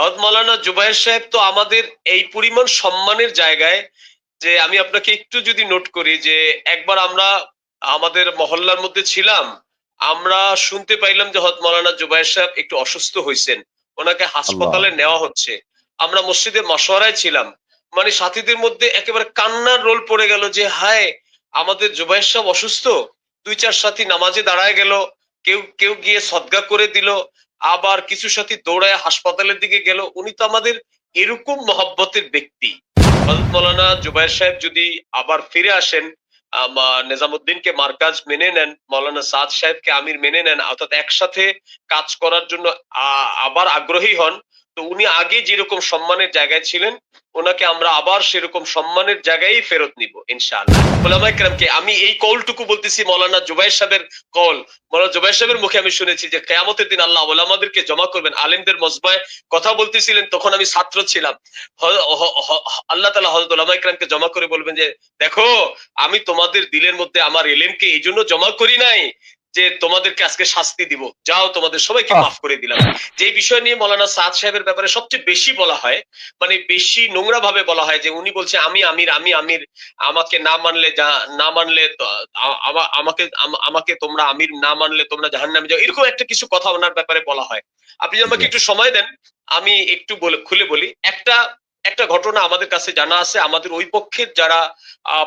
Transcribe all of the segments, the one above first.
হযরত মাওলানা জুবায়ের সাহেব তো আমাদের এই পরিমাণ সম্মানের জায়গায়, যে আমি আপনাকে একটু যদি নোট করি যে একবার আমরা আমাদের মহল্লার মধ্যে ছিলাম, আমরা শুনতে পাইলাম যে হযরত মাওলানা জুবায়ের সাহেব একটু অসুস্থ হইছেন, ওনাকে আল্লাহ। হাসপাতালে নেওয়া হচ্ছে। আমরা মসজিদে মাশওয়ারায় ছিলাম, মানে সাথীদের মধ্যে একেবারে কান্নার রোল পড়ে গেল যে হায়, আমাদের জুবায়ের সাহেব অসুস্থ। 2-4 সাথী নামাজে দাঁড়ায় গেল, কেউ কেউ গিয়ে সদকা করে দিল, আবার কিছু সাথী দৌড়ায় হাসপাতালের দিকে গেল। উনি তো আমাদের এরকম মহব্বতের ব্যক্তি। হযরত মাওলানা জুবায়ের সাহেব যদি আবার ফিরে আসেন, নিজামুদ্দিনকে মারকাজ মেনে নেন, মাওলানা সাদ সাহেবকে আমির মেনে নেন, অর্থাৎ একসাথে কাজ করার জন্য আবার আগ্রহী হন, তো উনি আগে যেরকম সম্মানের জায়গায় ছিলেন, ওনাকে আমরা আবার সেরকম সম্মানের জায়গায় ফেরত নিব ইনশাআল্লাহ। ওলামায়ে কেরামকে আমি এই কলটুকু বলতেছি, মাওলানা জুবায়ের সাহেবের কল, মাওলানা জুবায়ের সাহেবের মুখে আমি শুনেছি যে কিয়ামতের দিন আল্লাহ ওলামাদেরকে জমা করবেন, আলেমদের মজমায় কথা বলতেছিলেন, তখন আমি ছাত্র ছিলাম। আল্লাহ তাআলা হযরত ওলামায়ে কেরামকে জমা করে বলবেন যে দেখো, আমি তোমাদের দিলের মধ্যে আমার ইলমকে এই জন্য জমা করি নাই যে তোমাদেরকে আজকে শাস্তি দিব, যাও তোমাদের সবাইকে আহ মাফ করে দিলাম। যে বিষয় নিয়ে মাওলানা সাদ সাহেবের ব্যাপারে সবচেয়ে বেশি বলা হয়, মানে বেশি নোংরা ভাবে বলা হয়, যে উনি বলছে আমি আমির, আমি আমির, আমাকে না মানলে না মানলে আমাকে আমাকে তোমরা আমির না মানলে তোমরা জাহান্নামে যাও, এরকম একটা কিছু কথা ওনার ব্যাপারে বলা হয়। আপনি যদি আমাকে ইয়েস। একটু সময় দেন, আমি একটু খুলে বলি। একটা একটা ঘটনা আমাদের কাছে জানা আছে, আমাদের ওই পক্ষের যারা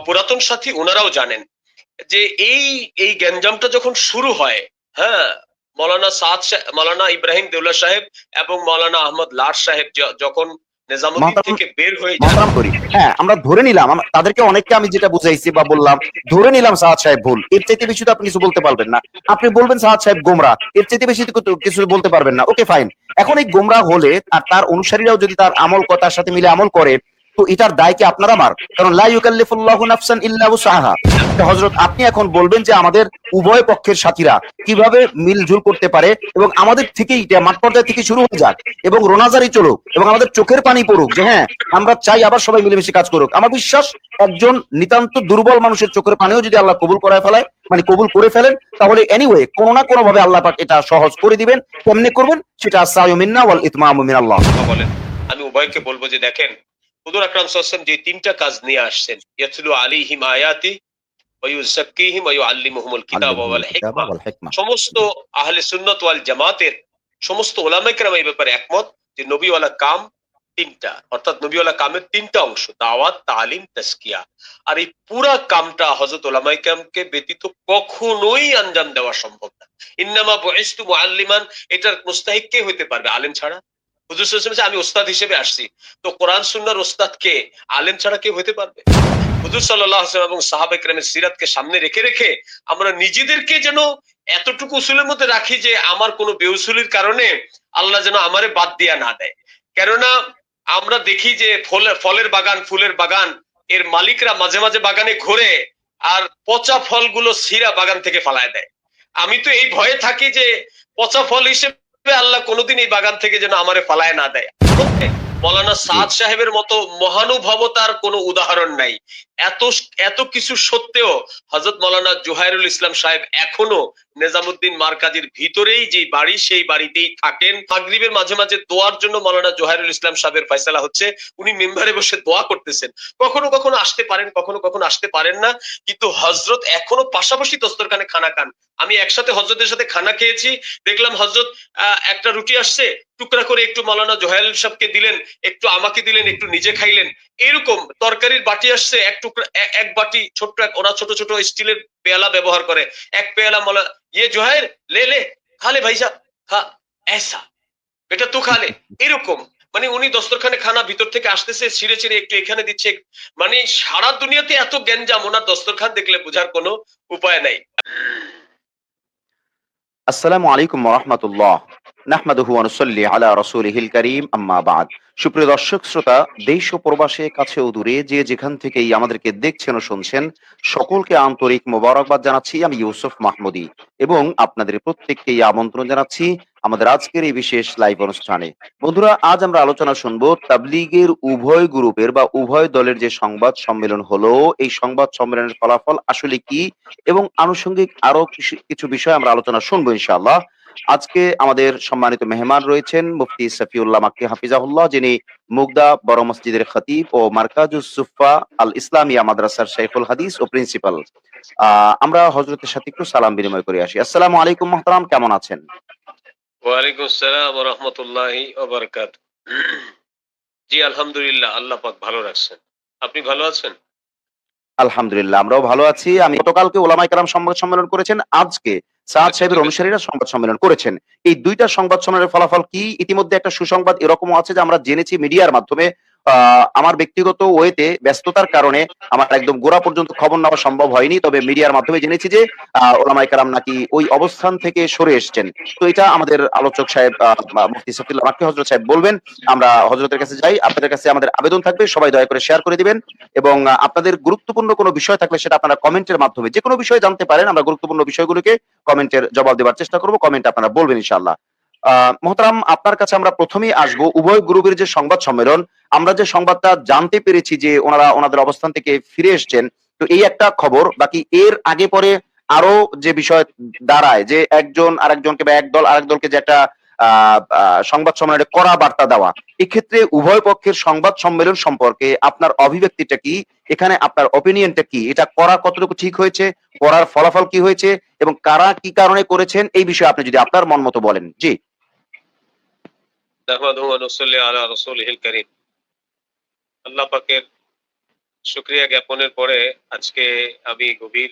পুরাতন সাথী ওনারাও জানেন, যে এই এই গ্যাঞ্জামটা যখন শুরু হয়, হ্যাঁ, মাওলানা ইব্রাহিম দেউলা সাহেব এবং মাওলানা আহমদ লাট সাহেব যখন নিজামুদ্দিন মহতারাম থেকে বের হয়ে যান। মহতারাম করি, হ্যাঁ আমরা ধরে নিলাম, তাদেরকে অনেককে আমি যেটা বুঝাইছি বা বললাম, ধরে নিলাম সাহাদ সাহেব ভুল। এর চাইতে বেশি তো আপনি কিছু বলতে পারবেন না। আপনি বলবেন সাহাদ সাহেব গোমরা, এর চাইতে বেশি তো কিছু বলতে পারবেন না। Okay fine. এখন এই গোমরা হলে আর তার অনুসারীরাও যদি তার আমল তার সাথে মিলে আমল করে, তো এটার দায় কি আপনার আমার? কারণ লা ইউকাল্লিফুল্লাহু নাফসান ইল্লা উসআহা। হযরত আপনি এখন বলবেন যে আমাদের উভয় পক্ষের সাথীরা কিভাবে মিলঝুল করতে পারে, এবং আমাদের থেকেই এটা মাঠ পর্যায় থেকে শুরু হয়ে যাক, এবং রোনাজারি চলুক, এবং আমাদের চোখের পানি পড়ুক যে হ্যাঁ আমরা চাই আবার সবাই মিলেমিশে কাজ করুক। আমার বিশ্বাস একজন নিতান্ত দুর্বল মানুষের চোখের পানিও যদি আল্লাহ কবুল করায় ফেলায়, মানে কবুল করে ফেলেন, তাহলে এনিওয়ে কোনো না কোনো ভাবে আল্লাহ পাক এটা সহজ করে দিবেন। কেমনে করবেন সেটা আস-সায়ু মিন্না ওয়াল ইতমামু মিনাল্লাহ। বলেন, আমি উভয়কে বলবো যে দেখেন, হুজুর আকরাম সাল্লাল্লাহু আলাইহি ওয়াসাল্লাম যে তিনটা কাজ নিয়ে আসছেন, ইয়াতলু আলাইহিম আয়াতি ওয়া ইউযাক্কিহিম ওয়া ইউআল্লিমুহুমুল কিতাবা আল্লিমুহুল ওয়াল কিতাবা হিকমা, ওয়াল হিকমা। সমস্ত আহলে সুন্নাত ওয়াল জামাতের সমস্ত ওলামায়ে কেরাম এই ব্যাপারে একমত যে নবীওয়ালা কাম তিনটা, অর্থাৎ নবীওয়ালা কামের তিনটা অংশ, দাওয়াত, তালিম, তাজকিয়া। আর এই পুরা কামটা হযরত ওলামায়ে কেরামকে ব্যতীত কখনোই আঞ্জাম দেওয়া সম্ভব না। ইন্নামা বুইসতু মুআল্লিমান, এটার মুস্তাহিক কে হইতে পারবে আলেম ছাড়া? হুজুর সাল্লাল্লাহু আলাইহি ওয়াসাল্লাম আমি ওস্তাদ হিসেবে আসছি, তো কোরআন সুন্নাহর ওস্তাদ কে? আলেম ছাড়া কে হইতে পারবে? হুজুর সাল্লাল্লাহু আলাইহি ওয়াসাল্লাম এবং সাহাবায়ে কেরামের সিরাতকে সামনে রেখে রেখে আমরা নিজেদেরকে যেন এতটুকু উসুলের মধ্যে রাখি যে আমার কোনো বেউসুলির কারণে আল্লাহ যেন আমারে বাদ দিয়া না দেয়। কেননা আমরা দেখি যে ফলের বাগান, ফুলের বাগান, এর মালিকরা মাঝে মাঝে বাগানে ঘোরে আর পচা ফলগুলো ছিঁড়া বাগান থেকে ফালায় দেয়। আমি তো এই ভয়ে থাকি যে পচা ফল হিসেবে আল্লাহ কোনোদিন এই বাগান থেকে যেন আমারে ফালায় না দেয়। মৌলানা জি। সাদ সাহেবের মতো মহানুভবতার কোনো উদাহরণ নাই। এত এত কিছু সত্ত্বেও হযরত মৌলানা জুহাইরুল ইসলাম সাহেব এখনো নিজামুদ্দিন মারকাজির ভিতরেই যে বাড়ি, সেই বাড়িতেই থাকেন। মাগরিবের মাঝে মাঝে দোয়ার জন্য মৌলানা জুহাইরুল ইসলাম সাহেবের ফয়সালা হচ্ছে, উনি মেম্বারে বসে দোয়া করতেছেন। কখনো কখনো আসতে পারেন, কখনো কখনো আসতে পারেন না, কিন্তু হযরত এখনো পাশাপাশি দস্তরখানে খানা খান। আমি একসাথে হযরতের সাথে খানা খেয়েছি, দেখলাম হযরত একটা রুটি আসছে, টুকরা করে একটু মৌলানা জুহাইরুল সাহেবকে দিলেন, একটু আমাকে দিলেন, একটু নিজে খাইলেন। এরকম তরকারির বাটি আসছে, এক টুকরা এক বাটি, ছোট্ট এক, ওরা ছোট ছোট স্টিলের পেয়ালা ব্যবহার করে, এক পেয়ালা মৌলানা ইয়ে জুহাইর লে লে খা লে ভাইসা খা, ऐसा বেটা তু খা লে, এরকম। মানে উনি দস্তরখানে খানা ভিতর থেকে আসতেছে, ছিঁড়ে ছিঁড়ে একটু এখানে দিচ্ছে। মানে সারা দুনিয়াতে এত গ্যাঞ্জাম, ওনার দস্তরখান দেখলে বোঝার কোনো উপায় নাই। আসসালামু আলাইকুম ওয়া রাহমাতুল্লাহ। নাহমাদুহু ওয়া নুসাল্লি আলা রাসূলিহিল কারীম, আম্মা বা'দ। সুপ্রিয় দর্শক শ্রোতা, দেশ ও প্রবাসে, কাছে ও দূরে, যে যেখান থেকেই আমাদেরকে দেখছেন ও শুনছেন, সকলকে আন্তরিক মোবারকবাদ জানাচ্ছি। আমি ইউসুফ মাহমুদী, এবং আপনাদের প্রত্যেককেই আমন্ত্রণ জানাচ্ছি আমাদের আজকের এই বিশেষ লাইভ অনুষ্ঠানে। বন্ধুরা, আজ আমরা আলোচনা শুনবো তাবলীগের উভয় গ্রুপের বা উভয় দলের যে সংবাদ সম্মেলন হলো, এই সংবাদ সম্মেলনের ফলাফল আসলে কি, এবং আনুষঙ্গিক আরো কিছু কিছু বিষয় আমরা আলোচনা শুনবো ইনশাআল্লাহ। আজকে আমাদের সম্মানিত মেহমান রয়েছেন মুফতি সফিউল্লাহ মাক্কি হাফিজাহুল্লাহ, যিনি মুগদা বড় মসজিদের খতিব ও মারকাজুস সুফা আল ইসলামিয়া মাদ্রাসার শাইখুল হাদিস ও প্রিন্সিপাল। আমরা হযরতের সাথে একটু সালাম বিনিময় করে আসি। আসসালামু আলাইকুম মুহতারাম, কেমন আছেন? ওয়ালাইকুম আসসালাম ওয়া রাহমাতুল্লাহি ওয়া বারাকাতুহু। জি, আলহামদুলিল্লাহ, আল্লাহ পাক ভালো রাখছেন। আপনি ভালো আছেন? আলহামদুলিল্লাহ, আমরাও ভালো আছি। আমি গতকালকে ওলামায়ে কেরাম সংবাদ সম্মেলন করেছেন। আজকে সাদ আচ্ছা, ঠিক সাহেবের আছে। অনুসারীরা সংবাদ সম্মেলন করেছেন। এই ২ টা সংবাদ সম্মেলনের ফলাফল কি? ইতিমধ্যে একটা সুসংবাদ এরকমও আছে যে আমরা জেনেছি মিডিয়ার মাধ্যমে। আ আমার ব্যক্তিগত ওয়েতে ব্যস্ততার কারণে আমার একদম গোড়া পর্যন্ত খবর নেওয়া সম্ভব হয়নি। তবে মিডিয়ার মাধ্যমে জেনেছি যে ওলামায়ে কেরাম নাকি ওই অবস্থান থেকে সরে এসছেন। তো এটা আমাদের আলোচক সাহেব মুফতি সফিউল্লাহ মাক্কি হযরত সাহেব বলবেন। আমরা হযরতের কাছে যাই। আপনাদের কাছে আমাদের আবেদন থাকবে সবাই দয়া করে শেয়ার করে দিবেন। এবং আপনাদের গুরুত্বপূর্ণ কোনো বিষয় থাকলে সেটা আপনারা কমেন্টের মাধ্যমে যেকোনো বিষয়ে জানতে পারেন। আমরা গুরুত্বপূর্ণ বিষয়গুলোকে কমেন্টের জবাব দেওয়ার চেষ্টা করব। কমেন্টে আপনারা বলবেন ইনশাআল্লাহ। মোহতারাম, আপনার কাছে আমরা ১ম এই আসবো উভয় গ্রুপের যে সংবাদ সম্মেলন, আমরা যে সংবাদটা জানতে পেরেছি যে ওনারা ওনাদের অবস্থান থেকে ফিরে এসছেন। তো এই একটা খবর। বাকি এর আগে পরে আরো যে বিষয় দাঁড়ায় যে একজন আরেকজনকে বা এক দল আরেক দলকে যে একটা আ আ সংবাদ সম্মেলনে কড়া বার্তা দেওয়া। এক্ষেত্রে উভয় পক্ষের সংবাদ সম্মেলন সম্পর্কে আপনার অভিব্যক্তিটা কি? এখানে আপনার ওপিনিয়নটা কি? এটা করা কতটুকু ঠিক হয়েছে? করার ফলাফল কি হয়েছে? এবং কারা কি কারণে করেছেন? এই বিষয়ে আপনি যদি আপনার মন মতো বলেন। জি। নাহমাদুহু ওয়া নুসাল্লি আলা রাসূলিহিল কারীম। আল্লাহ পাকের শুকরিয়া জ্ঞাপনের পরে আজকে আমি গভীর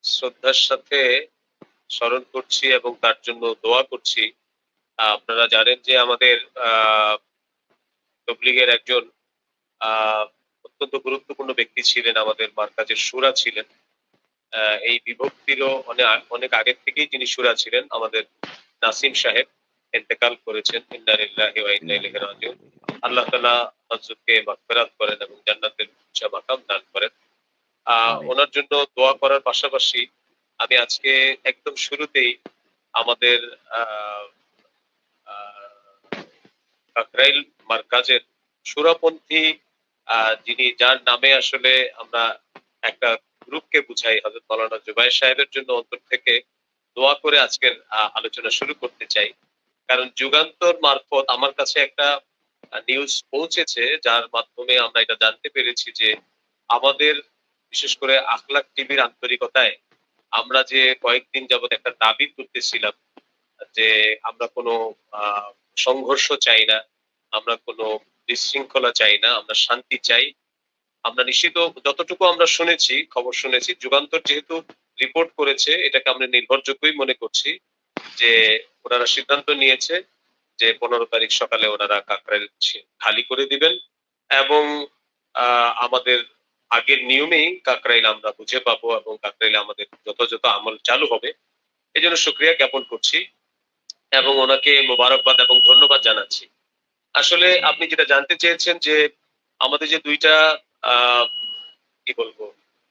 শ্রদ্ধার সাথে স্মরণ করছি এবং তার জন্য দোয়া করছি। আপনারা জানেন যে আমাদের আ তবলিগের একজন আ অত্যন্ত গুরুত্বপূর্ণ ব্যক্তি ছিলেন, আমাদের মারকাজের শুরা ছিলেন। আ এই বিভক্তিরও অনেক আগের থেকেই যিনি শুরা ছিলেন, আমাদের নাসিম সাহেব ইন্তেকাল করেছেন। ইন্না লিল্লাহি ওয়া ইন্না ইলাইহি রাজিউন। আল্লাহ তাআলা হযরতকে মাগফিরাত করেন এবং জান্নাতের উচ্চ মাকাম দান করেন। আ আমিন। ওনার জন্য দোয়া করার পাশাপাশি আমি আজকে একদম শুরুতেই আমাদের আ আ কাকরাইল মারকাজের সুরাপন্থী যিনি যার নামে আসলে আমরা একটা গ্রুপকে বুঝাই, হযরত মাওলানা জুবায়ের সাহেবের জন্য অন্তর থেকে দোয়া করে আজকের আলোচনা শুরু করতে চাই। কারণ যুগান্তর মারফত আমার কাছে একটা নিউজ পৌঁছেছে, যার মাধ্যমে আমরা এটা জানতে পেরেছি যে আমাদের বিশেষ করে আখলাক টিভির আন্তরিকতায় আমরা যে কয়েকদিন যাবত একটা দাবি তুলতেছিলাম যে আমরা কোনো সংঘর্ষ চাই না, আমরা কোনো বিশৃঙ্খলা চাই না, আমরা শান্তি চাই। আমরা নিশ্চিত যতটুকু আমরা শুনেছি, খবর শুনেছি, যুগান্তর যেহেতু রিপোর্ট করেছে, এটাকে আমরা নির্ভরযোগ্যই মনে করছি যে জি, ওনারা সিদ্ধান্ত নিয়েছে যে ১৫ তারিখ সকালে ওনারা কাকরাইল খালি করে দিবেন এবং আমাদের আগের নিয়মেই কাকরাইল আমরা বুঝে পাবো এবং কাকরাইলে আমাদের যথাযথ আমল চালু হবে। এজন্য শুকরিয়া জ্ঞাপন করছি এবং ওনাকে মোবারকবাদ এবং ধন্যবাদ জানাচ্ছি। আসলে আপনি যেটা জানতে চেয়েছেন যে আমাদের যে ২ টা আ কি বলবো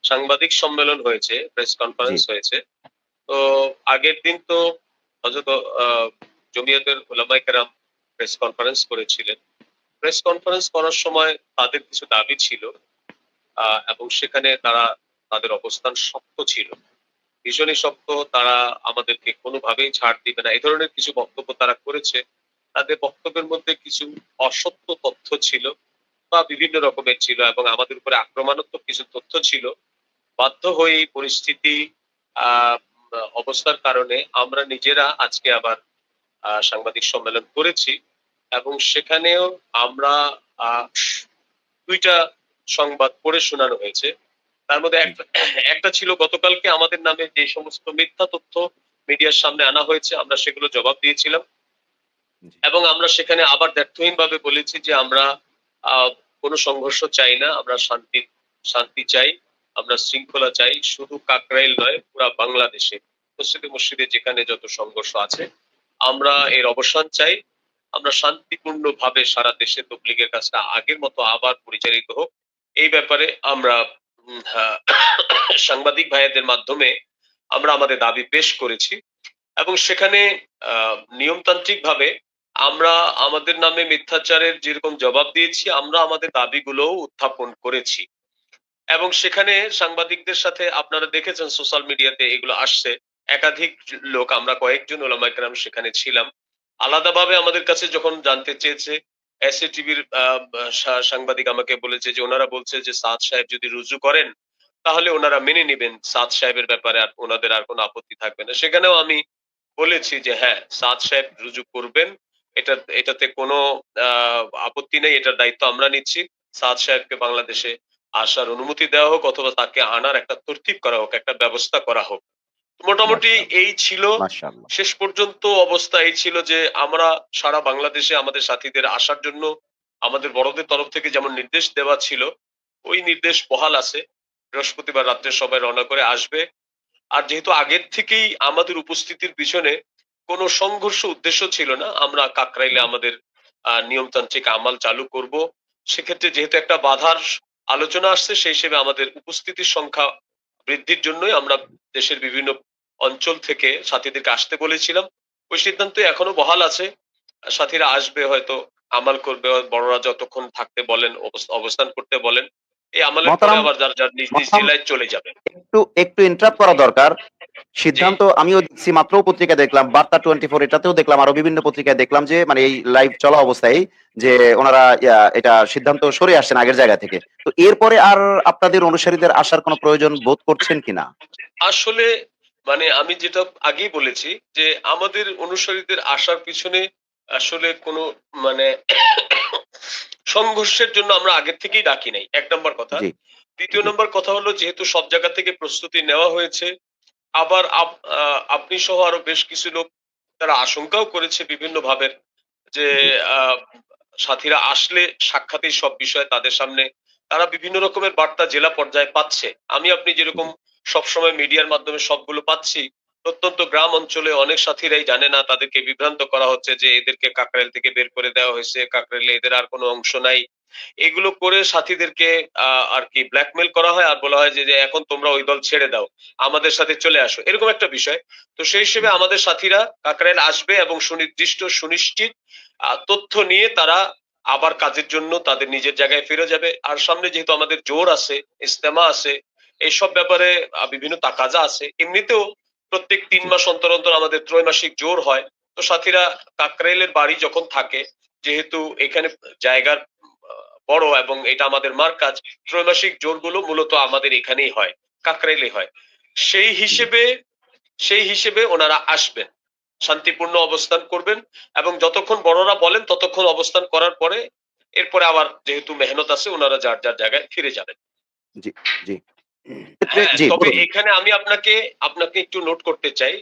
সাংবাদিক সম্মেলন হয়েছে, প্রেস জি, কনফারেন্স হয়েছে। তো আগের দিন তো হযরত আ জমিয়তের উলামায়ে কেরাম প্রেস কনফারেন্স করেছিলেন। প্রেস কনফারেন্স করার সময় তাদের কিছু দাবি ছিল এবং সেখানে তারা তাদের অবস্থান শক্ত ছিল। ভীষণই শক্ত। তারা আমাদেরকে কোনোভাবেই ছাড় দিবে না। এই ধরনের কিছু বক্তব্য তারা করেছে। তাদের বক্তব্যের মধ্যে কিছু অসত্য তথ্য ছিল বা বিভিন্ন রকমের ছিল এবং আমাদের উপরে আক্রমণাত্মক কিছু তথ্য ছিল। বাধ্য হয়ে এই পরিস্থিতি আ অবস্থার কারণে আমরা নিজেরা আজকে আবার সাংবাদিক সম্মেলন করেছি এবং সেখানেও আমরা আ ২ টা সংবাদ পড়ে শোনানো হয়েছে। তার মধ্যে জি, একটা ছিল গতকালকে আমাদের নামে যে সমস্ত মিথ্যা তথ্য মিডিয়ার সামনে আনা হয়েছে, আমরা সেগুলো জবাব দিয়েছিলাম জি, এবং আমরা সেখানে আবার দ্ব্যর্থহীনভাবে বলেছি যে আমরা আ কোন সংঘর্ষ চাই না। আমরা শান্তি চাই, আমরা শৃঙ্খলা চাই। শুধু কাকরাইল নয়, পুরা বাংলাদেশে মসজিদে মসজিদে যেখানে যত সংঘর্ষ আছে, আমরা জি, এর অবসান চাই। আমরা শান্তিপূর্ণভাবে সারা দেশে তবলিগের কাজটা আগের মতো আবার পরিচালিত হোক। এই ব্যাপারে আমরা সাংবাদিক ভাইয়াদের মাধ্যমে আমরা আমাদের দাবি পেশ করেছি এবং সেখানে নিয়মতান্ত্রিকভাবে আমরা আমাদের নামে মিথ্যাচারের যেরকম জবাব দিয়েছি, আমরা আমাদের দাবিগুলোও উত্থাপন করেছি এবং সেখানে সাংবাদিকদের সাথে আপনারা দেখেছেন সোশ্যাল মিডিয়াতে এগুলো আসছে একাধিক লোক, আমরা কয়েকজন ওলামায়ে কেরাম সেখানে ছিলাম। আলাদাভাবে আমাদের কাছে যখন জানতে চেয়েছে, এসএ টিভির সাংবাদিক আমাকে বলেছে যে ওনারা বলছে যে সাদ সাহেব যদি রুজু করেন তাহলে ওনারা মেনে নিবেন, সাদ সাহেবের ব্যাপারে আর ওনাদের আর কোনো আপত্তি থাকবে না। সেখানেও আমি বলেছি যে হ্যাঁ, সাদ সাহেব রুজু করবেন। এটাতে কোনো আপত্তি নেই। এটার দায়িত্ব আমরা নিচ্ছি। সাদ সাহেবকে বাংলাদেশে আসার অনুমতি দেওয়া হোক অথবা তাকে আনার একটা তরতিব করা হোক, একটা ব্যবস্থা করা হোক। মোটামুটি মাশাআল্লাহ, এই ছিল। মাশাআল্লাহ। শেষ পর্যন্ত অবস্থা এই ছিল যে আমরা সারা বাংলাদেশে আমাদের সাথীদের আসার জন্য আমাদের বড়দের তরফ থেকে যেমন নির্দেশ দেওয়া ছিল, ওই নির্দেশ বহাল আছে। বৃহস্পতিবার রাত্রে সবাই রওনা করে আসবে। আর যেহেতু আগের থেকেই আমাদের উপস্থিতির পিছনে কোনো সংঘর্ষ উদ্দেশ্য ছিল না, আমরা কাকরাইলে আমাদের নিয়মতান্ত্রিক আমাল চালু করব। সেক্ষেত্রে যেহেতু একটা বাধার আলোচনা আসছে, সেই হিসেবে আমাদের উপস্থিতির সংখ্যা বৃদ্ধির জন্যই আমরা দেশের বিভিন্ন অঞ্চল থেকে সাথীদেরকে আসতে বলেছিলাম। ওই সিদ্ধান্ত এখনো বহাল আছে। সাথীরা আসবে, হয়তো আমাল করবে, বড়রা যতক্ষণ থাকতে বলেন, অবস্থান করতে বলেন। এই আমালের পরে মহতারাম, আবার যার যার নিজ নিজ মহতারাম, জেলায় চলে যাবে। একটু একটু ইন্টারাপ্ট করা দরকার। জি। সিদ্ধান্ত আমিও দেখছি, মাত্র পত্রিকা দেখলাম, বার্তা 24 এটাতেও দেখলাম, আরো বিভিন্ন পত্রিকায় দেখলাম যে মানে এই লাইভ চলা অবস্থায় যে ওনারা এটা সিদ্ধান্ত সরে আসছেন আগের জায়গা থেকে। তো এরপরে আর আপনাদের অনুসারীদের আসার কোনো প্রয়োজন বোধ করছেন কিনা? আসলে মানে আমি যেটা আগেই বলেছি যে আমাদের অনুসারীদের আসার পিছনে আসলে কোনো মানে সংঘর্ষের জন্য আমরা আগের থেকেই ডাকি নাই, ১ নম্বর কথা। জি, ২য় জি, নম্বর কথা হলো, যেহেতু সব জায়গা থেকে প্রস্তুতি নেওয়া হয়েছে, আবার আপনি সহ আরো বেশ কিছু লোক তারা আশঙ্কাও করেছে বিভিন্ন ভাবে যে জি, সাথীরা আসলে সাক্ষাতেই সব বিষয় তাদের সামনে তারা বিভিন্ন রকমের বার্তা জেলা পর্যায়ে পাচ্ছে। আমি আপনি যেরকম জি, সবসময় মিডিয়ার মাধ্যমে সবগুলো পাচ্ছি, প্রত্যন্ত গ্রাম অঞ্চলে অনেক সাথীরাই জানে না, তাদেরকে বিভ্রান্ত করা হচ্ছে যে এদেরকে কাকরাইল থেকে বের করে দেওয়া হয়েছে, কাকরাইলে এদের আর কোনো অংশ নাই। এগুলো করে সাথীদেরকে আর কি ব্ল্যাকমেইল করা হয় আর বলা হয় যে এখন তোমরা ওই দল ছেড়ে দাও, আমাদের সাথে চলে আসো, এরকম একটা বিষয়। তো সেই হিসেবে জি, আমাদের সাথীরা কাকরাইল আসবে এবং সুনির্দিষ্ট সুনিশ্চিত তথ্য নিয়ে তারা আবার কাজের জন্য তাদের নিজের জায়গায় ফিরে যাবে। আর সামনে যেহেতু আমাদের জোর আছে, ইজতেমা আছে, এইসব ব্যাপারে বিভিন্ন তাকাজা আছে। এমনিতেও প্রত্যেক ৩ জি, মাস অন্তর অন্তর আমাদের ত্রৈমাসিক জোর হয়। তো সাথীরা কাকরাইলের বাড়ি যখন থাকে, যেহেতু এখানে জায়গার বড় এবং এটা আমাদের মার্কাজ, ত্রৈমাসিক জোরগুলো মূলত আমাদের এখানেই হয়, কাকরাইলে হয়। সেই জি। হিসেবে সেই হিসেবে ওনারা আসবেন, শান্তিপূর্ণ অবস্থান করবেন এবং যতক্ষণ বড়রা বলেন ততক্ষণ অবস্থান করার পরে এরপরে আবার যেহেতু মেহনত আছে, ওনারা যার যার জায়গায় ফিরে যাবেন। জি, জি। ক্ষেত্রে হ্যাঁ, জি, তবে বলুন। এখানে আমি আপনাকে আপনাকে একটু নোট করতে চাই।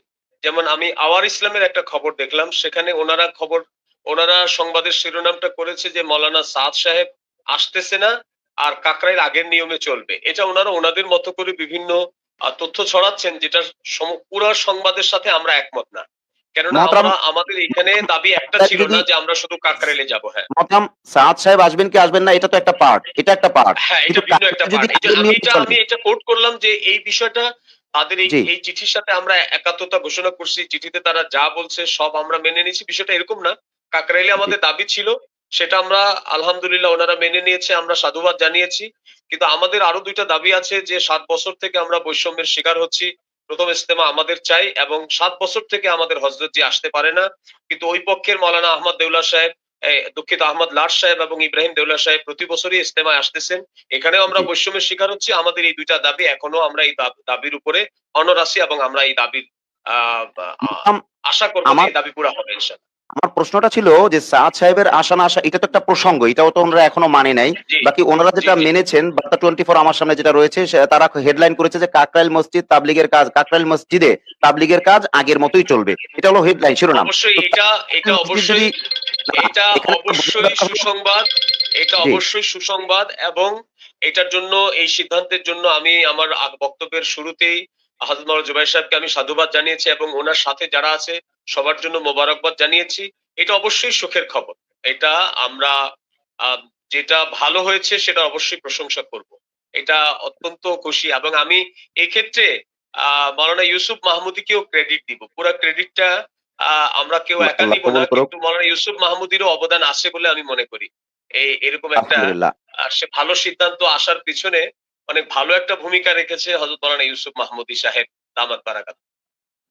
যেমন আমি আওয়ার ইসলামের একটা খবর দেখলাম। সেখানে ওনারা সংবাদের শিরোনামটা করেছে যে মৌলানা সাদ সাহেব আসতেছে না, আর কাকরাইল আগের নিয়মে চলবে। এটা ওনারা ওনাদের মতো করে বিভিন্ন তথ্য ছড়াচ্ছেন, যেটা পুরা সংবাদের সাথে আমরা একমত না। কেননা মহতারাম, আমরা আমাদের এখানে দাবি একটা সাহেব ছিল যদি না যে আমরা শুধু কাকরাইলে যাব। হ্যাঁ। মহতারাম, সাদ সাহেব আসবেন কি আসবেন না এটা তো একটা পার্ট, এটা একটা পার্ট। হ্যাঁ, এটা কিন্তু ভিন্ন একটা যদি পার্ট। এই যে আগের আমি নিয়মে এটা চলে। আমি এটা কোট করলাম যে এই বিষয়টা তাদের এই জি, এই চিঠির সাথে আমরা একাত্মতা ঘোষণা করছি। চিঠিতে তারা যা বলছে সব আমরা মেনে নিয়েছি। বিষয়টা এরকম না। কাকরাইলে জি, আমাদের দাবি ছিল। সেটা আমরা আলহামদুলিল্লাহ ওনারা মেনে নিয়েছে। আমরা সাধুবাদ জানিয়েছি। কিন্তু আমাদের আরো ২ টা দাবি আছে যে ৭ বছর থেকে আমরা বৈষম্যের শিকার হচ্ছি। ১ম ইজতেমা আমাদের চাই এবং ৭ বছর থেকে আমাদের হযরতজি আসতে পারে না। কিন্তু ওই পক্ষের মাওলানা আহমদ দেউলা সাহেব, দুঃখিত আহমদ লাট সাহেব এবং ইব্রাহিম দেউলা সাহেব প্রতি বছরই ইজতেমায় আসতেছেন। এখানেও আমরা জি। বৈষম্যের শিকার হচ্ছি। আমাদের এই ২ টা দাবি এখনো আমরা এই দাবির উপরে অনড় আছি এবং আমরা এই দাবির আ আ মহতারাম, আশা করব যে আমার এই দাবি পুরা হবে ইনশাআল্লাহ। আমার প্রশ্নটা ছিল যে সাদ সাহেবের আসা না আসা এটা তো একটা প্রসঙ্গ। এটাও তো ওনারা এখনো মানে নাই। জি, বাকি ওনারা জি, যেটা জি। মেনেছেন, বার্তা 24 আমার সামনে যেটা রয়েছে তারা হেডলাইন করেছে যে কাকরাইল মসজিদে তাবলীগের কাজ আগের মতোই চলবে। এটা হলো হেডলাইন শিরোনাম। অবশ্যই তো এটা এটা কাকরাইল মসজিদ যদি অবশ্যই না, না, এটা এখানে একটা বোঝার অবশ্যই দরকার হলো। সুসংবাদ। এটা জি, অবশ্যই সুসংবাদ এবং এটার জন্য, এই সিদ্ধান্তের জন্য আমি আমার বক্তব্যের শুরুতেই হযরত মাওলানা জুবাইর সাহেবকে আমি সাধুবাদ জানিয়েছি এবং উনার সাথে যারা আছে সবার জন্য মোবারকবাদ জানিয়েছি। এটা অবশ্যই সুখের খবর। এটা আমরা আ যেটা ভালো হয়েছে সেটা অবশ্যই প্রশংসা করব। এটা অত্যন্ত খুশি এবং আমি এই ক্ষেত্রে আ মাওলানা ইউসুফ মাহমুদীকেও ক্রেডিট দিব। পুরা ক্রেডিটটা আ আমরা কেউ আল্লাহ একা আল্লাহ নিব না। কবুল করুক। কিন্তু মাওলানা ইউসুফ মাহমুদীরও অবদান আছে বলে আমি মনে করি। এরকম একটা আলহামদুলিল্লাহ। সে ভালো সিদ্ধান্ত আসার পিছনে অনেক ভালো একটা ভূমিকা রেখেছে হযরত মাওলানা ইউসুফ মাহমুদী সাহেব, দামাত বারাকাত।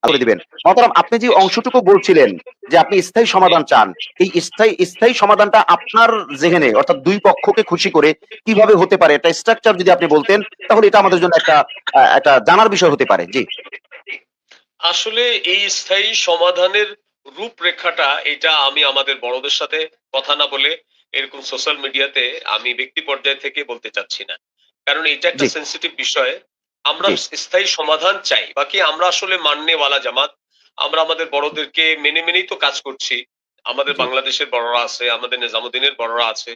করে দিবেন। মহতারাম, আপনি যে অংশটুকু বলছিলেন যে আপনি স্থায়ী সমাধান চান, এই স্থায়ী সমাধানটা আপনার জেহেনে অর্থাৎ ২ পক্ষকে খুশি করে কিভাবে হতে পারে একটা স্ট্রাকচার যদি আপনি বলতেন, তাহলে এটা আমাদের জন্য একটা জানার বিষয় হতে পারে। জি, আসলে এই স্থায়ী সমাধানের রূপরেখাটা এটা আমি আমাদের বড়দের সাথে কথা না বলে এরকম সোশ্যাল মিডিয়াতে আমি ব্যক্তি পর্যায় থেকে বলতে চাচ্ছি না, কারণ এটা একটা জি, সেন্সিটিভ বিষয়। আমরা জি, স্থায়ী সমাধান চাই, বাকি আমরা আসলে মাননেওয়ালা জামাত। আমরা আমাদের বড়দেরকে মেনে মেনেই তো কাজ করছি। আমাদের জি, বাংলাদেশের বড়রা আছে, আমাদের নিজামুদ্দিনের বড়রা আছে।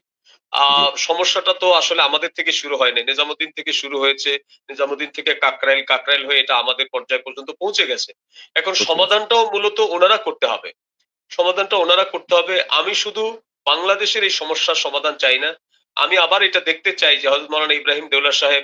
জি, সমস্যাটা তো আসলে আমাদের থেকে শুরু হয়নি, নিজামুদ্দিন থেকে শুরু হয়েছে। নিজামুদ্দিন থেকে কাকরাইল, কাকরাইল হয়ে এটা আমাদের পর্যায় পর্যন্ত পৌঁছে গেছে। এখন বুঝতে পেরেছি। সমাধানটাও মূলত ওনারা করতে হবে। সমাধানটা ওনারা করতে হবে। আমি শুধু বাংলাদেশের এই সমস্যার সমাধান চাই না। আমি আবার এটা দেখতে চাই যে হযরত মাওলানা ইব্রাহিম দেওলার সাহেব,